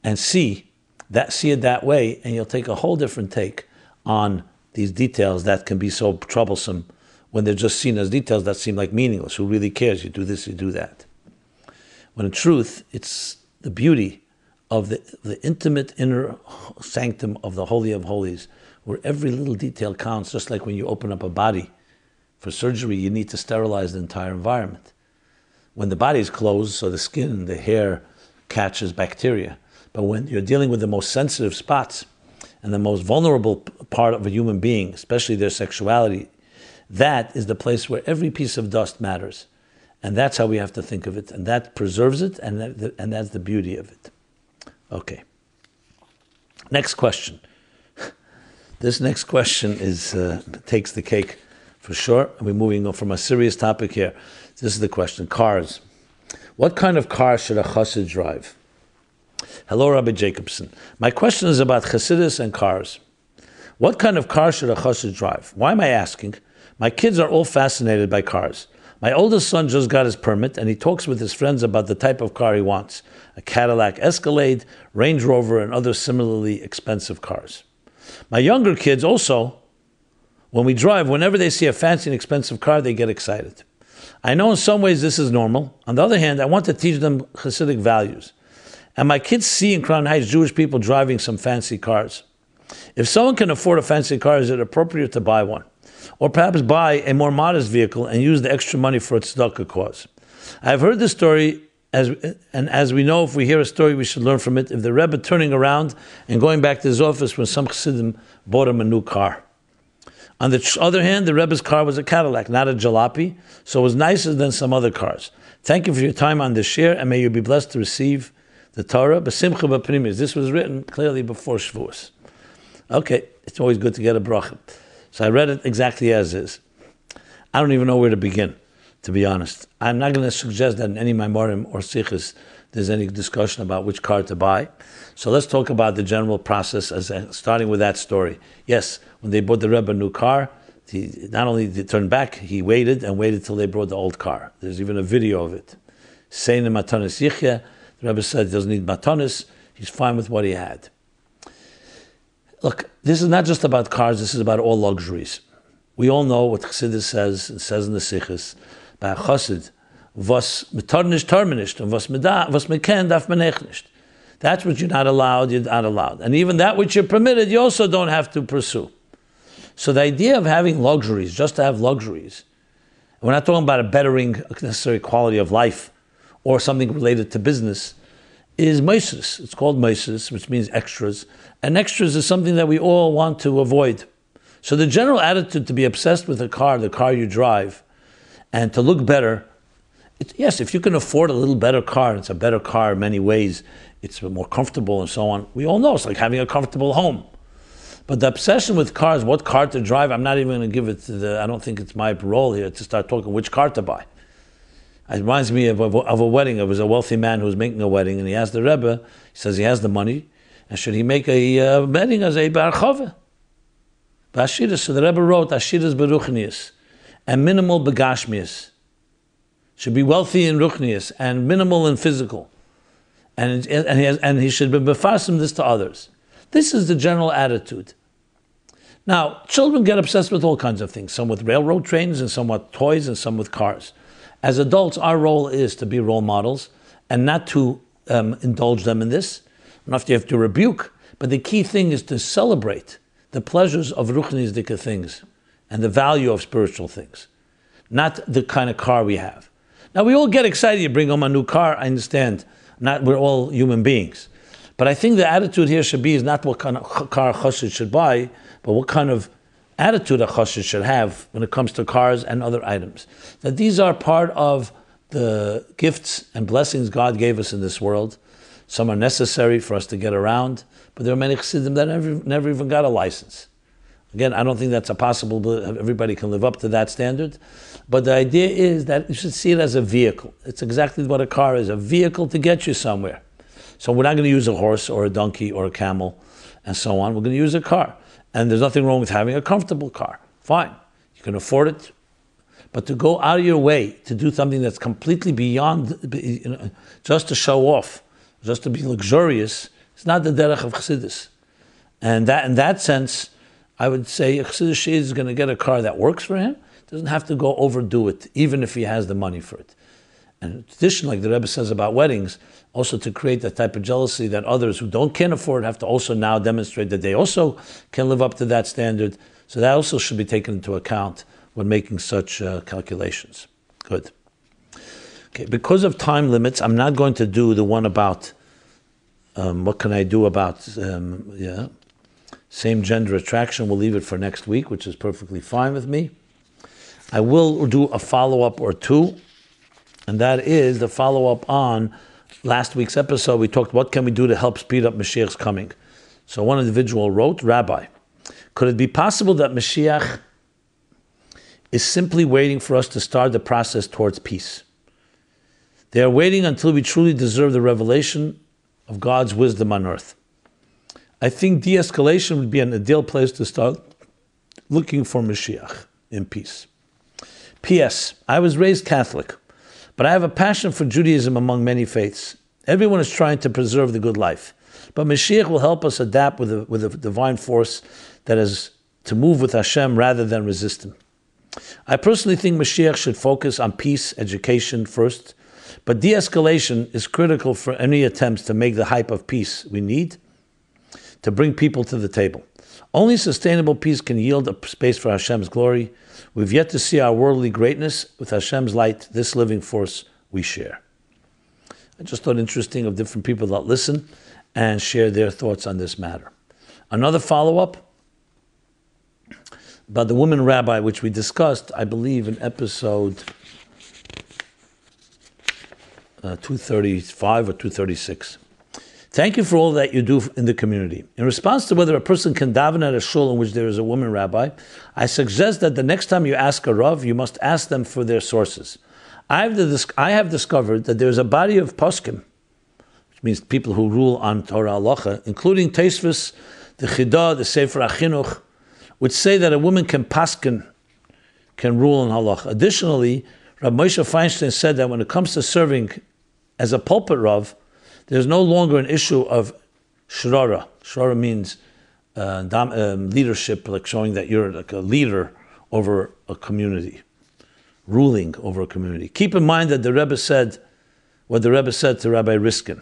and see it that way, and you'll take a whole different take on these details that can be so troublesome when they're just seen as details that seem like meaningless. Who really cares? You do this, you do that. When in truth, it's the beauty of the intimate inner sanctum of the Holy of Holies, where every little detail counts, just like when you open up a body for surgery, you need to sterilize the entire environment. When the body is closed, so the skin and the hair catches bacteria. But when you're dealing with the most sensitive spots and the most vulnerable part of a human being, especially their sexuality, that is the place where every piece of dust matters. And that's how we have to think of it. And that preserves it, and that's the beauty of it. Okay. Next question. This next question takes the cake for sure. We're moving on from a serious topic here. This is the question. Cars. What kind of car should a Chassid drive? Hello, Rabbi Jacobson. My question is about Chassidus and cars. What kind of car should a Chassid drive? Why am I asking? My kids are all fascinated by cars. My oldest son just got his permit, and he talks with his friends about the type of car he wants: a Cadillac Escalade, Range Rover, and other similarly expensive cars. My younger kids also, when we drive, whenever they see a fancy and expensive car, they get excited. I know in some ways this is normal. On the other hand, I want to teach them Chassidic values. And my kids see in Crown Heights Jewish people driving some fancy cars. If someone can afford a fancy car, is it appropriate to buy one? Or perhaps buy a more modest vehicle and use the extra money for a tzedakah cause? I've heard this story, as we know, if we hear a story, we should learn from it. If the Rebbe turning around and going back to his office when some Chassidim bought him a new car. On the other hand, the Rebbe's car was a Cadillac, not a jalopy, so it was nicer than some other cars. Thank you for your time on this share, and may you be blessed to receive the Torah. Simcha b'pnimis. This was written clearly before Shavuos. Okay, it's always good to get a bracha. So I read it exactly as is. I don't even know where to begin, to be honest. I'm not going to suggest that in any Maimorim or Sichos there's any discussion about which car to buy. So let's talk about the general process, starting with that story. Yes, when they bought the Rebbe a new car, not only did he turn back, he waited till they brought the old car. There's even a video of it. Saying matanis yichya, the Rebbe said he doesn't need matanis, he's fine with what he had. Look, this is not just about cars, this is about all luxuries. We all know what Chassidus says, it says in the Sichos, by a Chassid, was metarnish tarminisht, and was meken darf man nicht. That's what you're not allowed, And even that which you're permitted, you also don't have to pursue. So the idea of having luxuries, just to have luxuries, we're not talking about a bettering necessary quality of life or something related to business, is Moshiach. It's called Moshiach, which means extras. And extras is something that we all want to avoid. So the general attitude to be obsessed with the car you drive, and to look better, yes, if you can afford a little better car, it's a better car in many ways, it's more comfortable and so on. We all know it's like having a comfortable home. But the obsession with cars, what car to drive, I'm not even going to give it I don't think it's my role here to start talking which car to buy. It reminds me of a wedding. It was a wealthy man who was making a wedding, and he asked the Rebbe, he says he has the money, and should he make a wedding as a bar chove? Ba'ashidus, so the Rebbe wrote, Ashidus beruchnius, and minimal begashmius. Should be wealthy in ruchnius, and minimal in physical. And he should be befasim this to others. This is the general attitude. Now, children get obsessed with all kinds of things, some with railroad trains, and some with toys, and some with cars. As adults, our role is to be role models and not to indulge them in this. Not you have to rebuke, but the key thing is to celebrate the pleasures of ruchnizdika things and the value of spiritual things, not the kind of car we have. Now, we all get excited. You bring home a new car, I understand. We're all human beings. But I think the attitude here should be is not what kind of car a chassid should buy, but what kind of attitude a chassid should have when it comes to cars and other items. That these are part of the gifts and blessings God gave us in this world. Some are necessary for us to get around, but there are many chassidim that never even got a license. Again, I don't think that's everybody can live up to that standard. But the idea is that you should see it as a vehicle. It's exactly what a car is, a vehicle to get you somewhere. So we're not going to use a horse or a donkey or a camel and so on. We're going to use a car. And there's nothing wrong with having a comfortable car. Fine. You can afford it. But to go out of your way to do something that's completely beyond, just to show off, just to be luxurious, it's not the derech of Chassidus. And that, in that sense, I would say a Chassidish Shid is going to get a car that works for him. Doesn't have to go overdo it, even if he has the money for it. And in addition, like the Rebbe says about weddings, also to create that type of jealousy that others who can't afford have to also now demonstrate that they also can live up to that standard. So that also should be taken into account when making such calculations. Good. Okay, because of time limits, I'm not going to do the one about what can I do about same gender attraction. We'll leave it for next week, which is perfectly fine with me. I will do a follow-up or two, and that is the follow-up on last week's episode. We talked, what can we do to help speed up Mashiach's coming? So one individual wrote, Rabbi, could it be possible that Moshiach is simply waiting for us to start the process towards peace? They are waiting until we truly deserve the revelation of God's wisdom on earth. I think de-escalation would be an ideal place to start looking for Moshiach in peace. P.S. I was raised Catholic, but I have a passion for Judaism among many faiths. Everyone is trying to preserve the good life, but Moshiach will help us adapt with a divine force that is to move with Hashem rather than resist Him. I personally think Moshiach should focus on peace, education first, but de-escalation is critical for any attempts to make the hype of peace we need to bring people to the table. Only sustainable peace can yield a space for Hashem's glory. We've yet to see our worldly greatness with Hashem's light, this living force we share. I just thought interesting of different people that listen and share their thoughts on this matter. Another follow-up about the woman rabbi, which we discussed, I believe, in episode 235 or 236. Thank you for all that you do in the community. In response to whether a person can daven at a shul in which there is a woman rabbi, I suggest that the next time you ask a rav, you must ask them for their sources. I have discovered that there is a body of poskim, which means people who rule on Torah halacha, including Tosfos, the Chidah, the Sefer HaChinuch, which say that a woman can rule in halacha. Additionally, Rabbi Moshe Feinstein said that when it comes to serving as a pulpit rav, there's no longer an issue of shrara. Shrara means leadership, like showing that you're like a leader over a community, ruling over a community. Keep in mind that the Rebbe said what the Rebbe said to Rabbi Riskin.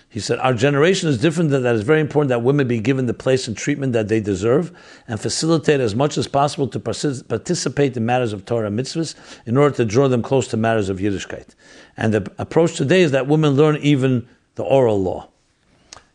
He said, our generation is different, that it's very important that women be given the place and treatment that they deserve and facilitate as much as possible to participate in matters of Torah and Mitzvahs in order to draw them close to matters of Yiddishkeit. And the approach today is that women learn even the oral law.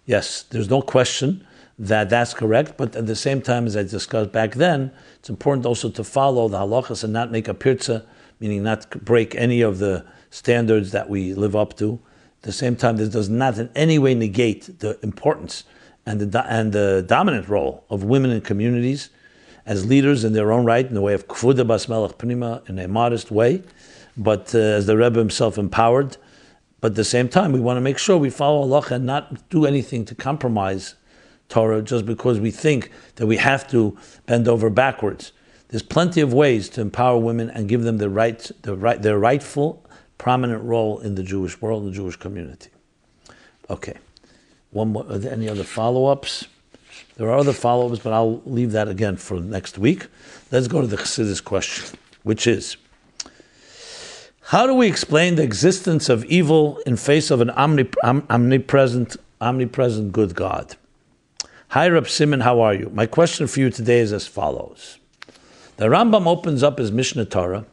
Yes, there's no question that that's correct, but at the same time, as I discussed back then, it's important also to follow the halachas and not make a pirza, meaning not break any of the standards that we live up to. At the same time, this does not in any way negate the importance and the dominant role of women in communities as leaders in their own right, in the way of kvuda bas melech pnima, in a modest way, but as the Rebbe himself empowered. But at the same time, we want to make sure we follow halacha and not do anything to compromise Torah just because we think that we have to bend over backwards. There's plenty of ways to empower women and give them their rightful, prominent role in the Jewish world, the Jewish community. Okay. One more. Are there any other follow-ups? There are other follow-ups, but I'll leave that again for next week. Let's go to the Chassidus question, which is, how do we explain the existence of evil in face of an omnipresent good God? Hi, Reb Simon, how are you? My question for you today is as follows. The Rambam opens up his Mishnah Torah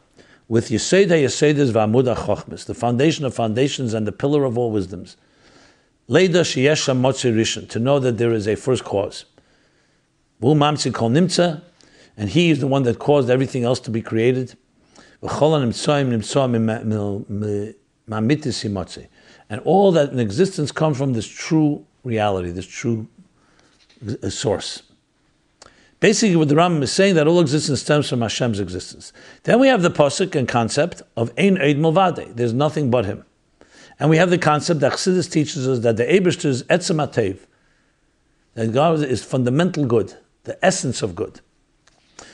with Yesod HaYesodes v'Amud HaChochmas, the foundation of foundations and the pillar of all wisdoms. Leida sheyesh motzi rishon, to know that there is a first cause. V'hu mamtzi kol nimtza, and he is the one that caused everything else to be created. V'chol ha'nimtzoim nimtzoim mamitis himotzi, and all that in existence comes from this true reality, this true source. Basically, what the Rambam is saying, that all existence stems from Hashem's existence. Then we have the pasuk and concept of Ein Eid Milvadeh, there's nothing but Him. And we have the concept that Chassidus teaches us that the Eibishter is Etzem HaTev, that God is fundamental good, the essence of good.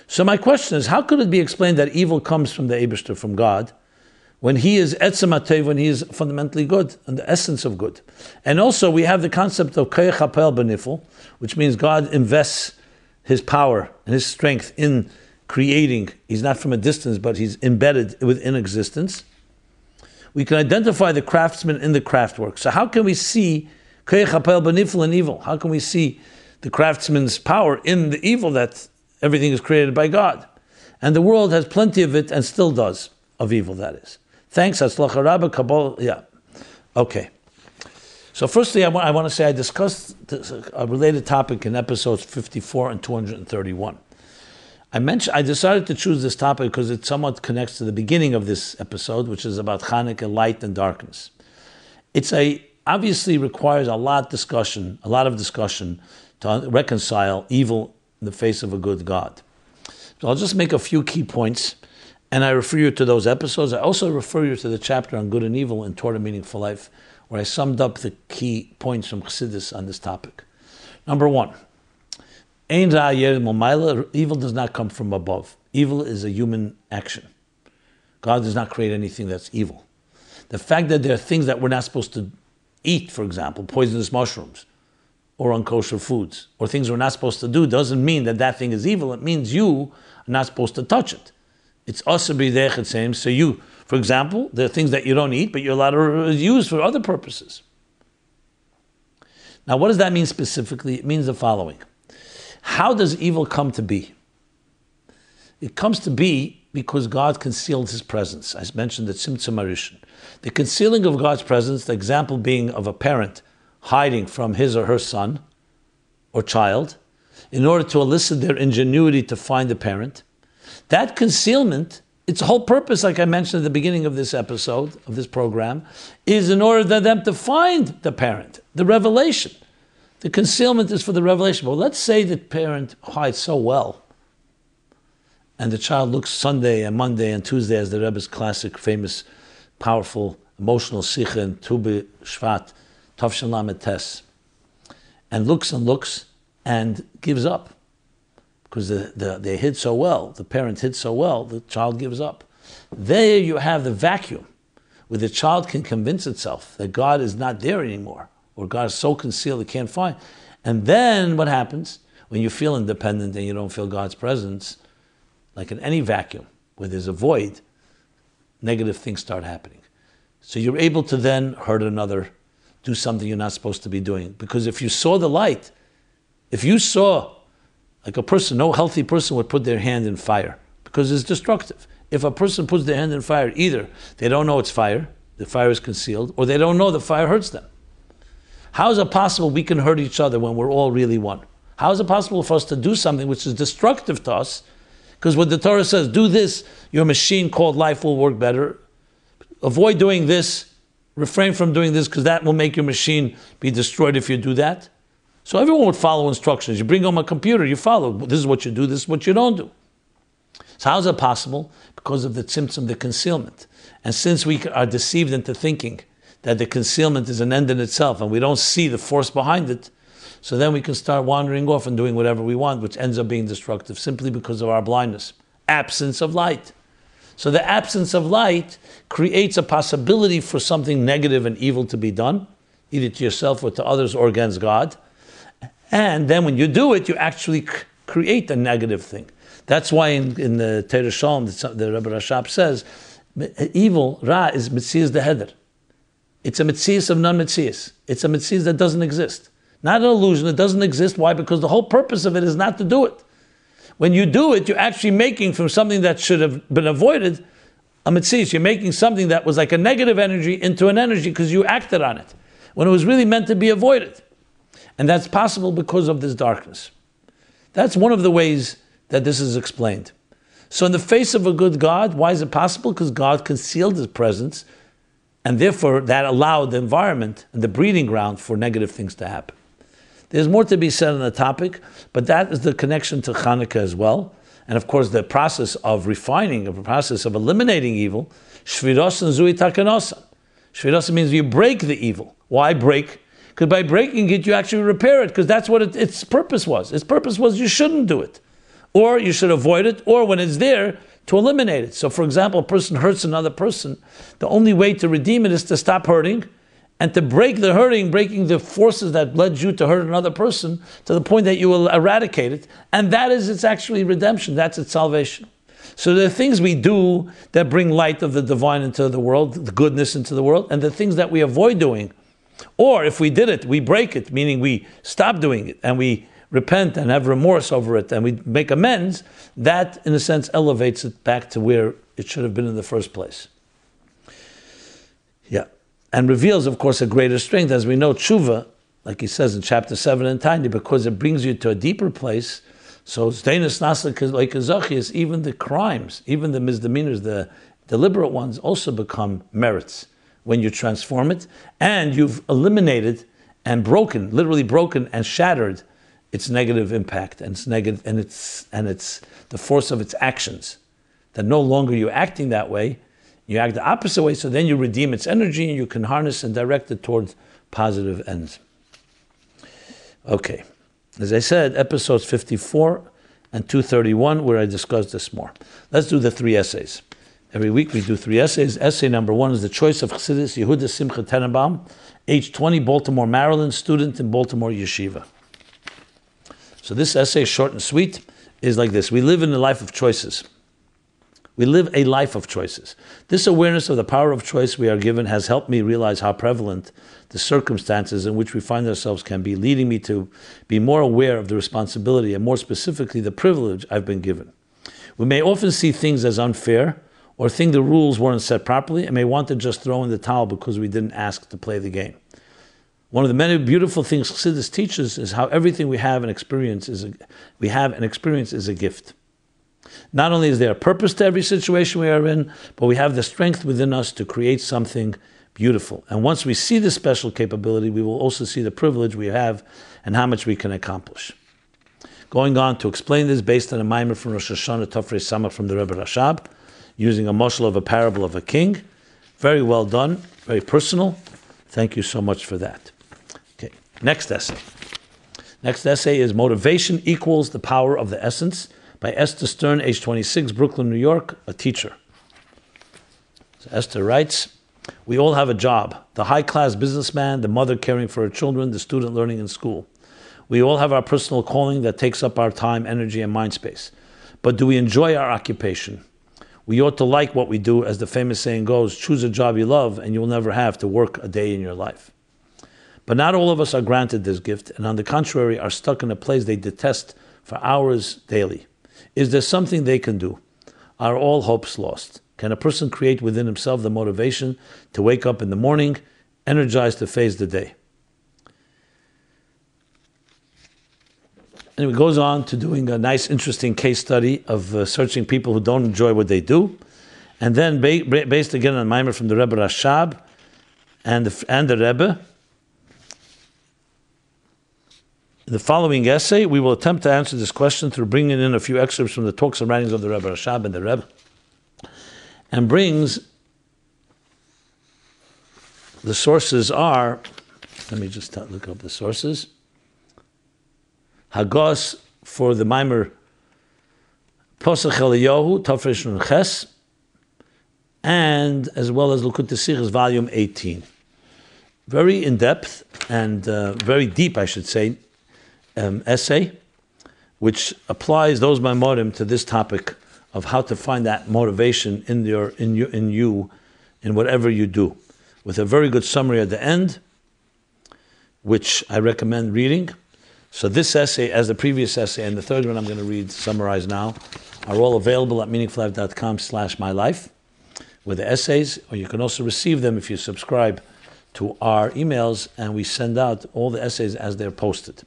So my question is, how could it be explained that evil comes from the Eibishter, from God, when He is Etzem HaTev, when He is fundamentally good, and the essence of good? And also we have the concept of Koyach HaPel Benifel, which means God invests His power and His strength in creating. He's not from a distance, but He's embedded within existence. We can identify the craftsman in the craftwork. So how can we see Koyach HaPel Benifel in evil? How can we see the craftsman's power in the evil, that everything is created by God? And the world has plenty of it and still does, of evil, that is. Thanks, Hatzlacha Rabba, Kabbalah, yeah. Okay. So firstly, I want to say I discussed a related topic in episodes 54 and 231. I decided to choose this topic because it somewhat connects to the beginning of this episode, which is about Hanukkah, light and darkness. Obviously requires a lot of discussion to reconcile evil in the face of a good God. So I'll just make a few key points, and I refer you to those episodes. I also refer you to the chapter on good and evil in Torah Meaningful Life, where I summed up the key points from Chassidus on this topic. Number one, evil does not come from above. Evil is a human action. God does not create anything that's evil. The fact that there are things that we're not supposed to eat, for example, poisonous mushrooms, or unkosher foods, or things we're not supposed to do, doesn't mean that that thing is evil. It means you are not supposed to touch it. It's also b'derech etzem. So you, for example, there are things that you don't eat, but you're allowed to use for other purposes. Now, what does that mean specifically? It means the following. How does evil come to be? It comes to be because God concealed his presence. I mentioned the Simcha Marishan. The concealing of God's presence, the example being of a parent hiding from his or her son or child in order to elicit their ingenuity to find the parent. That concealment, its whole purpose, like I mentioned at the beginning of this episode, of this program, is in order for them to find the parent, the revelation. The concealment is for the revelation. But let's say the parent hides so well, and the child looks Sunday and Monday and Tuesday as the Rebbe's classic, famous, powerful, emotional Sikha in Tu B'Shvat, Tavshin Lamed Tes, and looks and gives up. Because they hid so well, the parent hid so well, the child gives up. There you have the vacuum, where the child can convince itself that God is not there anymore, or God is so concealed it can't find. And then what happens? When you feel independent and you don't feel God's presence, like in any vacuum, where there's a void, negative things start happening. So you're able to then hurt another, do something you're not supposed to be doing. Because if you saw the light, if you saw, like a person, no healthy person would put their hand in fire, because it's destructive. If a person puts their hand in fire, either they don't know it's fire, the fire is concealed, or they don't know the fire hurts them. How is it possible we can hurt each other when we're all really one? How is it possible for us to do something which is destructive to us? Because what the Torah says, do this, your machine called life will work better. Avoid doing this, refrain from doing this, because that will make your machine be destroyed if you do that. So everyone would follow instructions. You bring home a computer, you follow. This is what you do, this is what you don't do. So how is it possible? Because of the tzimtzum, the concealment. And since we are deceived into thinking that the concealment is an end in itself, and we don't see the force behind it, so then we can start wandering off and doing whatever we want, which ends up being destructive simply because of our blindness. Absence of light. So the absence of light creates a possibility for something negative and evil to be done, either to yourself or to others or against God. And then when you do it, you actually create a negative thing. That's why in the Torah Shalom, the Rebbe Rashab says, evil, Ra, is Metzias the Heder. It's a Metzias of non-Metzias. It's a Metzias that doesn't exist. Not an illusion, it doesn't exist. Why? Because the whole purpose of it is not to do it. When you do it, you're actually making from something that should have been avoided a Metzias. You're making something that was like a negative energy into an energy because you acted on it, when it was really meant to be avoided. And that's possible because of this darkness. That's one of the ways that this is explained. So in the face of a good God, why is it possible? Because God concealed his presence, and therefore that allowed the environment and the breeding ground for negative things to happen. There's more to be said on the topic, but that is the connection to Chanukah as well. And of course the process of refining, the process of eliminating evil, Shvirosan Zui Takanosan. Shvirosan means you break the evil. Why break? Because by breaking it, you actually repair it, because that's what its purpose was. Its purpose was you shouldn't do it. Or you should avoid it, or when it's there, to eliminate it. So for example, a person hurts another person. The only way to redeem it is to stop hurting, and to break the hurting, breaking the forces that led you to hurt another person, to the point that you will eradicate it. And that is its actually redemption. That's its salvation. So there are things we do that bring light of the divine into the world, the goodness into the world, and the things that we avoid doing. Or if we did it, we break it, meaning we stop doing it, and we repent and have remorse over it, and we make amends. That, in a sense, elevates it back to where it should have been in the first place. Yeah. And reveals, of course, a greater strength. As we know, tshuva, like he says in chapter 7 in Tanya, because it brings you to a deeper place. So, steinus nasa like kazachias, even the crimes, even the misdemeanors, the deliberate ones, also become merits when you transform it. And you've eliminated and broken, literally broken and shattered its negative impact and its negative and its the force of its actions. That no longer you're acting that way. You act the opposite way, so then you redeem its energy and you can harness and direct it towards positive ends. Okay. As I said, episodes 54 and 231, where I discussed this more. Let's do the 3 essays. Every week we do 3 essays. Essay number 1 is the choice of Chassidus Yehuda Simcha Tanenbaum, age 20, Baltimore, Maryland, student in Baltimore Yeshiva. So this essay, short and sweet, is like this. We live in a life of choices. We live a life of choices. This awareness of the power of choice we are given has helped me realize how prevalent the circumstances in which we find ourselves can be, leading me to be more aware of the responsibility and more specifically the privilege I've been given. We may often see things as unfair or think the rules weren't set properly and may want to just throw in the towel because we didn't ask to play the game. One of the many beautiful things Chassidus teaches is how everything we have and experience is a gift. Not only is there a purpose to every situation we are in, but we have the strength within us to create something beautiful. And once we see this special capability, we will also see the privilege we have and how much we can accomplish. Going on to explain this based on a mimer from Rosh Hashanah Tafrei Samach from the Rebbe Rashab, using a moshel of a parable of a king. Very well done, very personal. Thank you so much for that. Okay, next essay. Next essay is Motivation Equals the Power of the Essence by Esther Stern, age 26, Brooklyn, New York, a teacher. So Esther writes, we all have a job. The high-class businessman, the mother caring for her children, the student learning in school. We all have our personal calling that takes up our time, energy, and mind space. But do we enjoy our occupation? We ought to like what we do, as the famous saying goes, choose a job you love and you'll never have to work a day in your life. But not all of us are granted this gift, and on the contrary are stuck in a place they detest for hours daily. Is there something they can do? Are all hopes lost? Can a person create within himself the motivation to wake up in the morning, energized to face the day? And it goes on to doing a nice, interesting case study of searching people who don't enjoy what they do. And then, based again on Maimer from the Rebbe Rashab and the Rebbe, in the following essay, we will attempt to answer this question through bringing in a few excerpts from the talks and writings of the Rebbe Rashab and the Rebbe, and brings, the sources are, let me just look up the sources. Hagos for the Maimer Posach Eliyahu, Tafresh Nun Ches, and as well as Likutei Sichos, volume 18. Very in-depth and very deep, I should say, essay, which applies those Maimorim to this topic of how to find that motivation in you, in whatever you do, with a very good summary at the end, which I recommend reading. So this essay, as the previous essay, and the third one I'm going to read, summarize now, are all available at meaningfullife.com/mylife with the essays, or you can also receive them if you subscribe to our emails, and we send out all the essays as they're posted.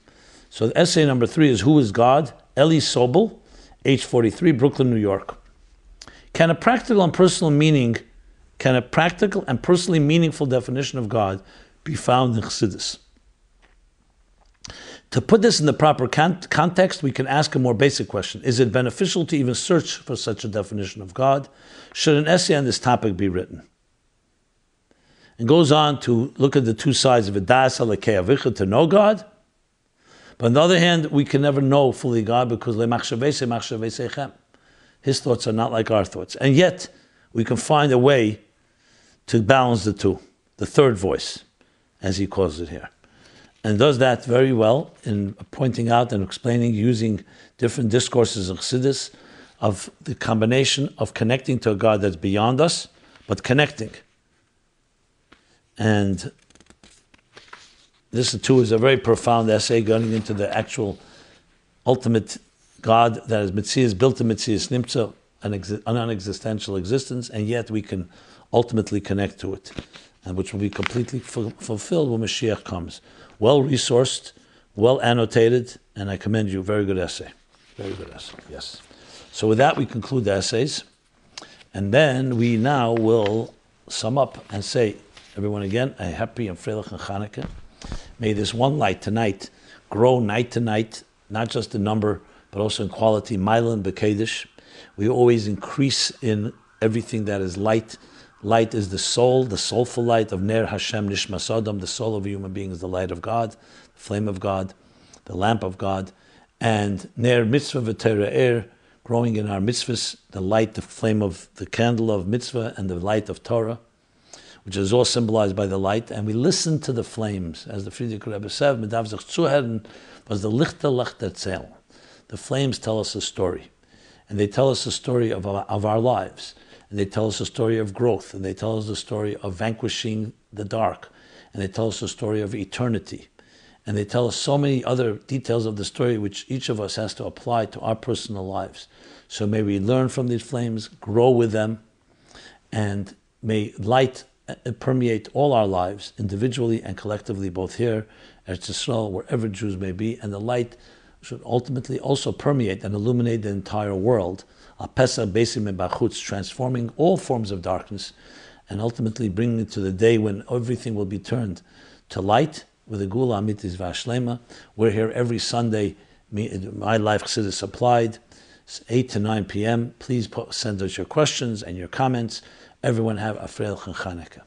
So the essay number 3 is Who is God? Eli Sobel, age 43, Brooklyn, New York. Can a practical and personally meaningful definition of God be found in Chassidus? To put this in the proper context, we can ask a more basic question. Is it beneficial to even search for such a definition of God? Should an essay on this topic be written? And goes on to look at the two sides of it, Das Alekei Avicha, to know God. But on the other hand, we can never know fully God because His thoughts are not like our thoughts. And yet, we can find a way to balance the two, the third voice, as he calls it here. And does that very well in pointing out and explaining, using different discourses of Chassidus, of the combination of connecting to a God that's beyond us, but connecting. And this too is a very profound essay going into the actual ultimate God that is Mitzvahs, built in Mitzvahs Nimtza, an non-existential existence, and yet we can ultimately connect to it, and which will be completely fulfilled when Moshiach comes. Well-resourced, well-annotated, and I commend you. Very good essay. Very good essay, yes. So with that, we conclude the essays, and then we now will sum up and say, everyone again, a happy and freilich and Hanukkah. May this one light tonight grow night to night, not just in number, but also in quality. Milah and Bekedish. We always increase in everything that is light. Light is the soul, the soulful light of Ner Hashem Nishmas Adam. The soul of a human being is the light of God, the flame of God, the lamp of God. And Ner Mitzvah V'Torah growing in our mitzvahs, the light, the flame of the candle of mitzvah and the light of Torah, which is all symbolized by the light. And we listen to the flames. As the Friedrich Rebbe said, was the Lichter Lechter Zell. The flames tell us a story. and they tell us the story of our lives, and they tell us the story of growth, and they tell us the story of vanquishing the dark, and they tell us the story of eternity, and they tell us so many other details of the story which each of us has to apply to our personal lives. So may we learn from these flames, grow with them, and may light permeate all our lives, individually and collectively, both here, Eretz Yisrael, wherever Jews may be, and the light should ultimately also permeate and illuminate the entire world, Pesach Beisim Bachutz, transforming all forms of darkness, and ultimately bringing it to the day when everything will be turned to light, with the Gula Amitis Vashlema. We're here every Sunday, My Life Chassidus Applied, 8 to 9 p.m. Please send us your questions and your comments. Everyone have a Freilich and Chanukah.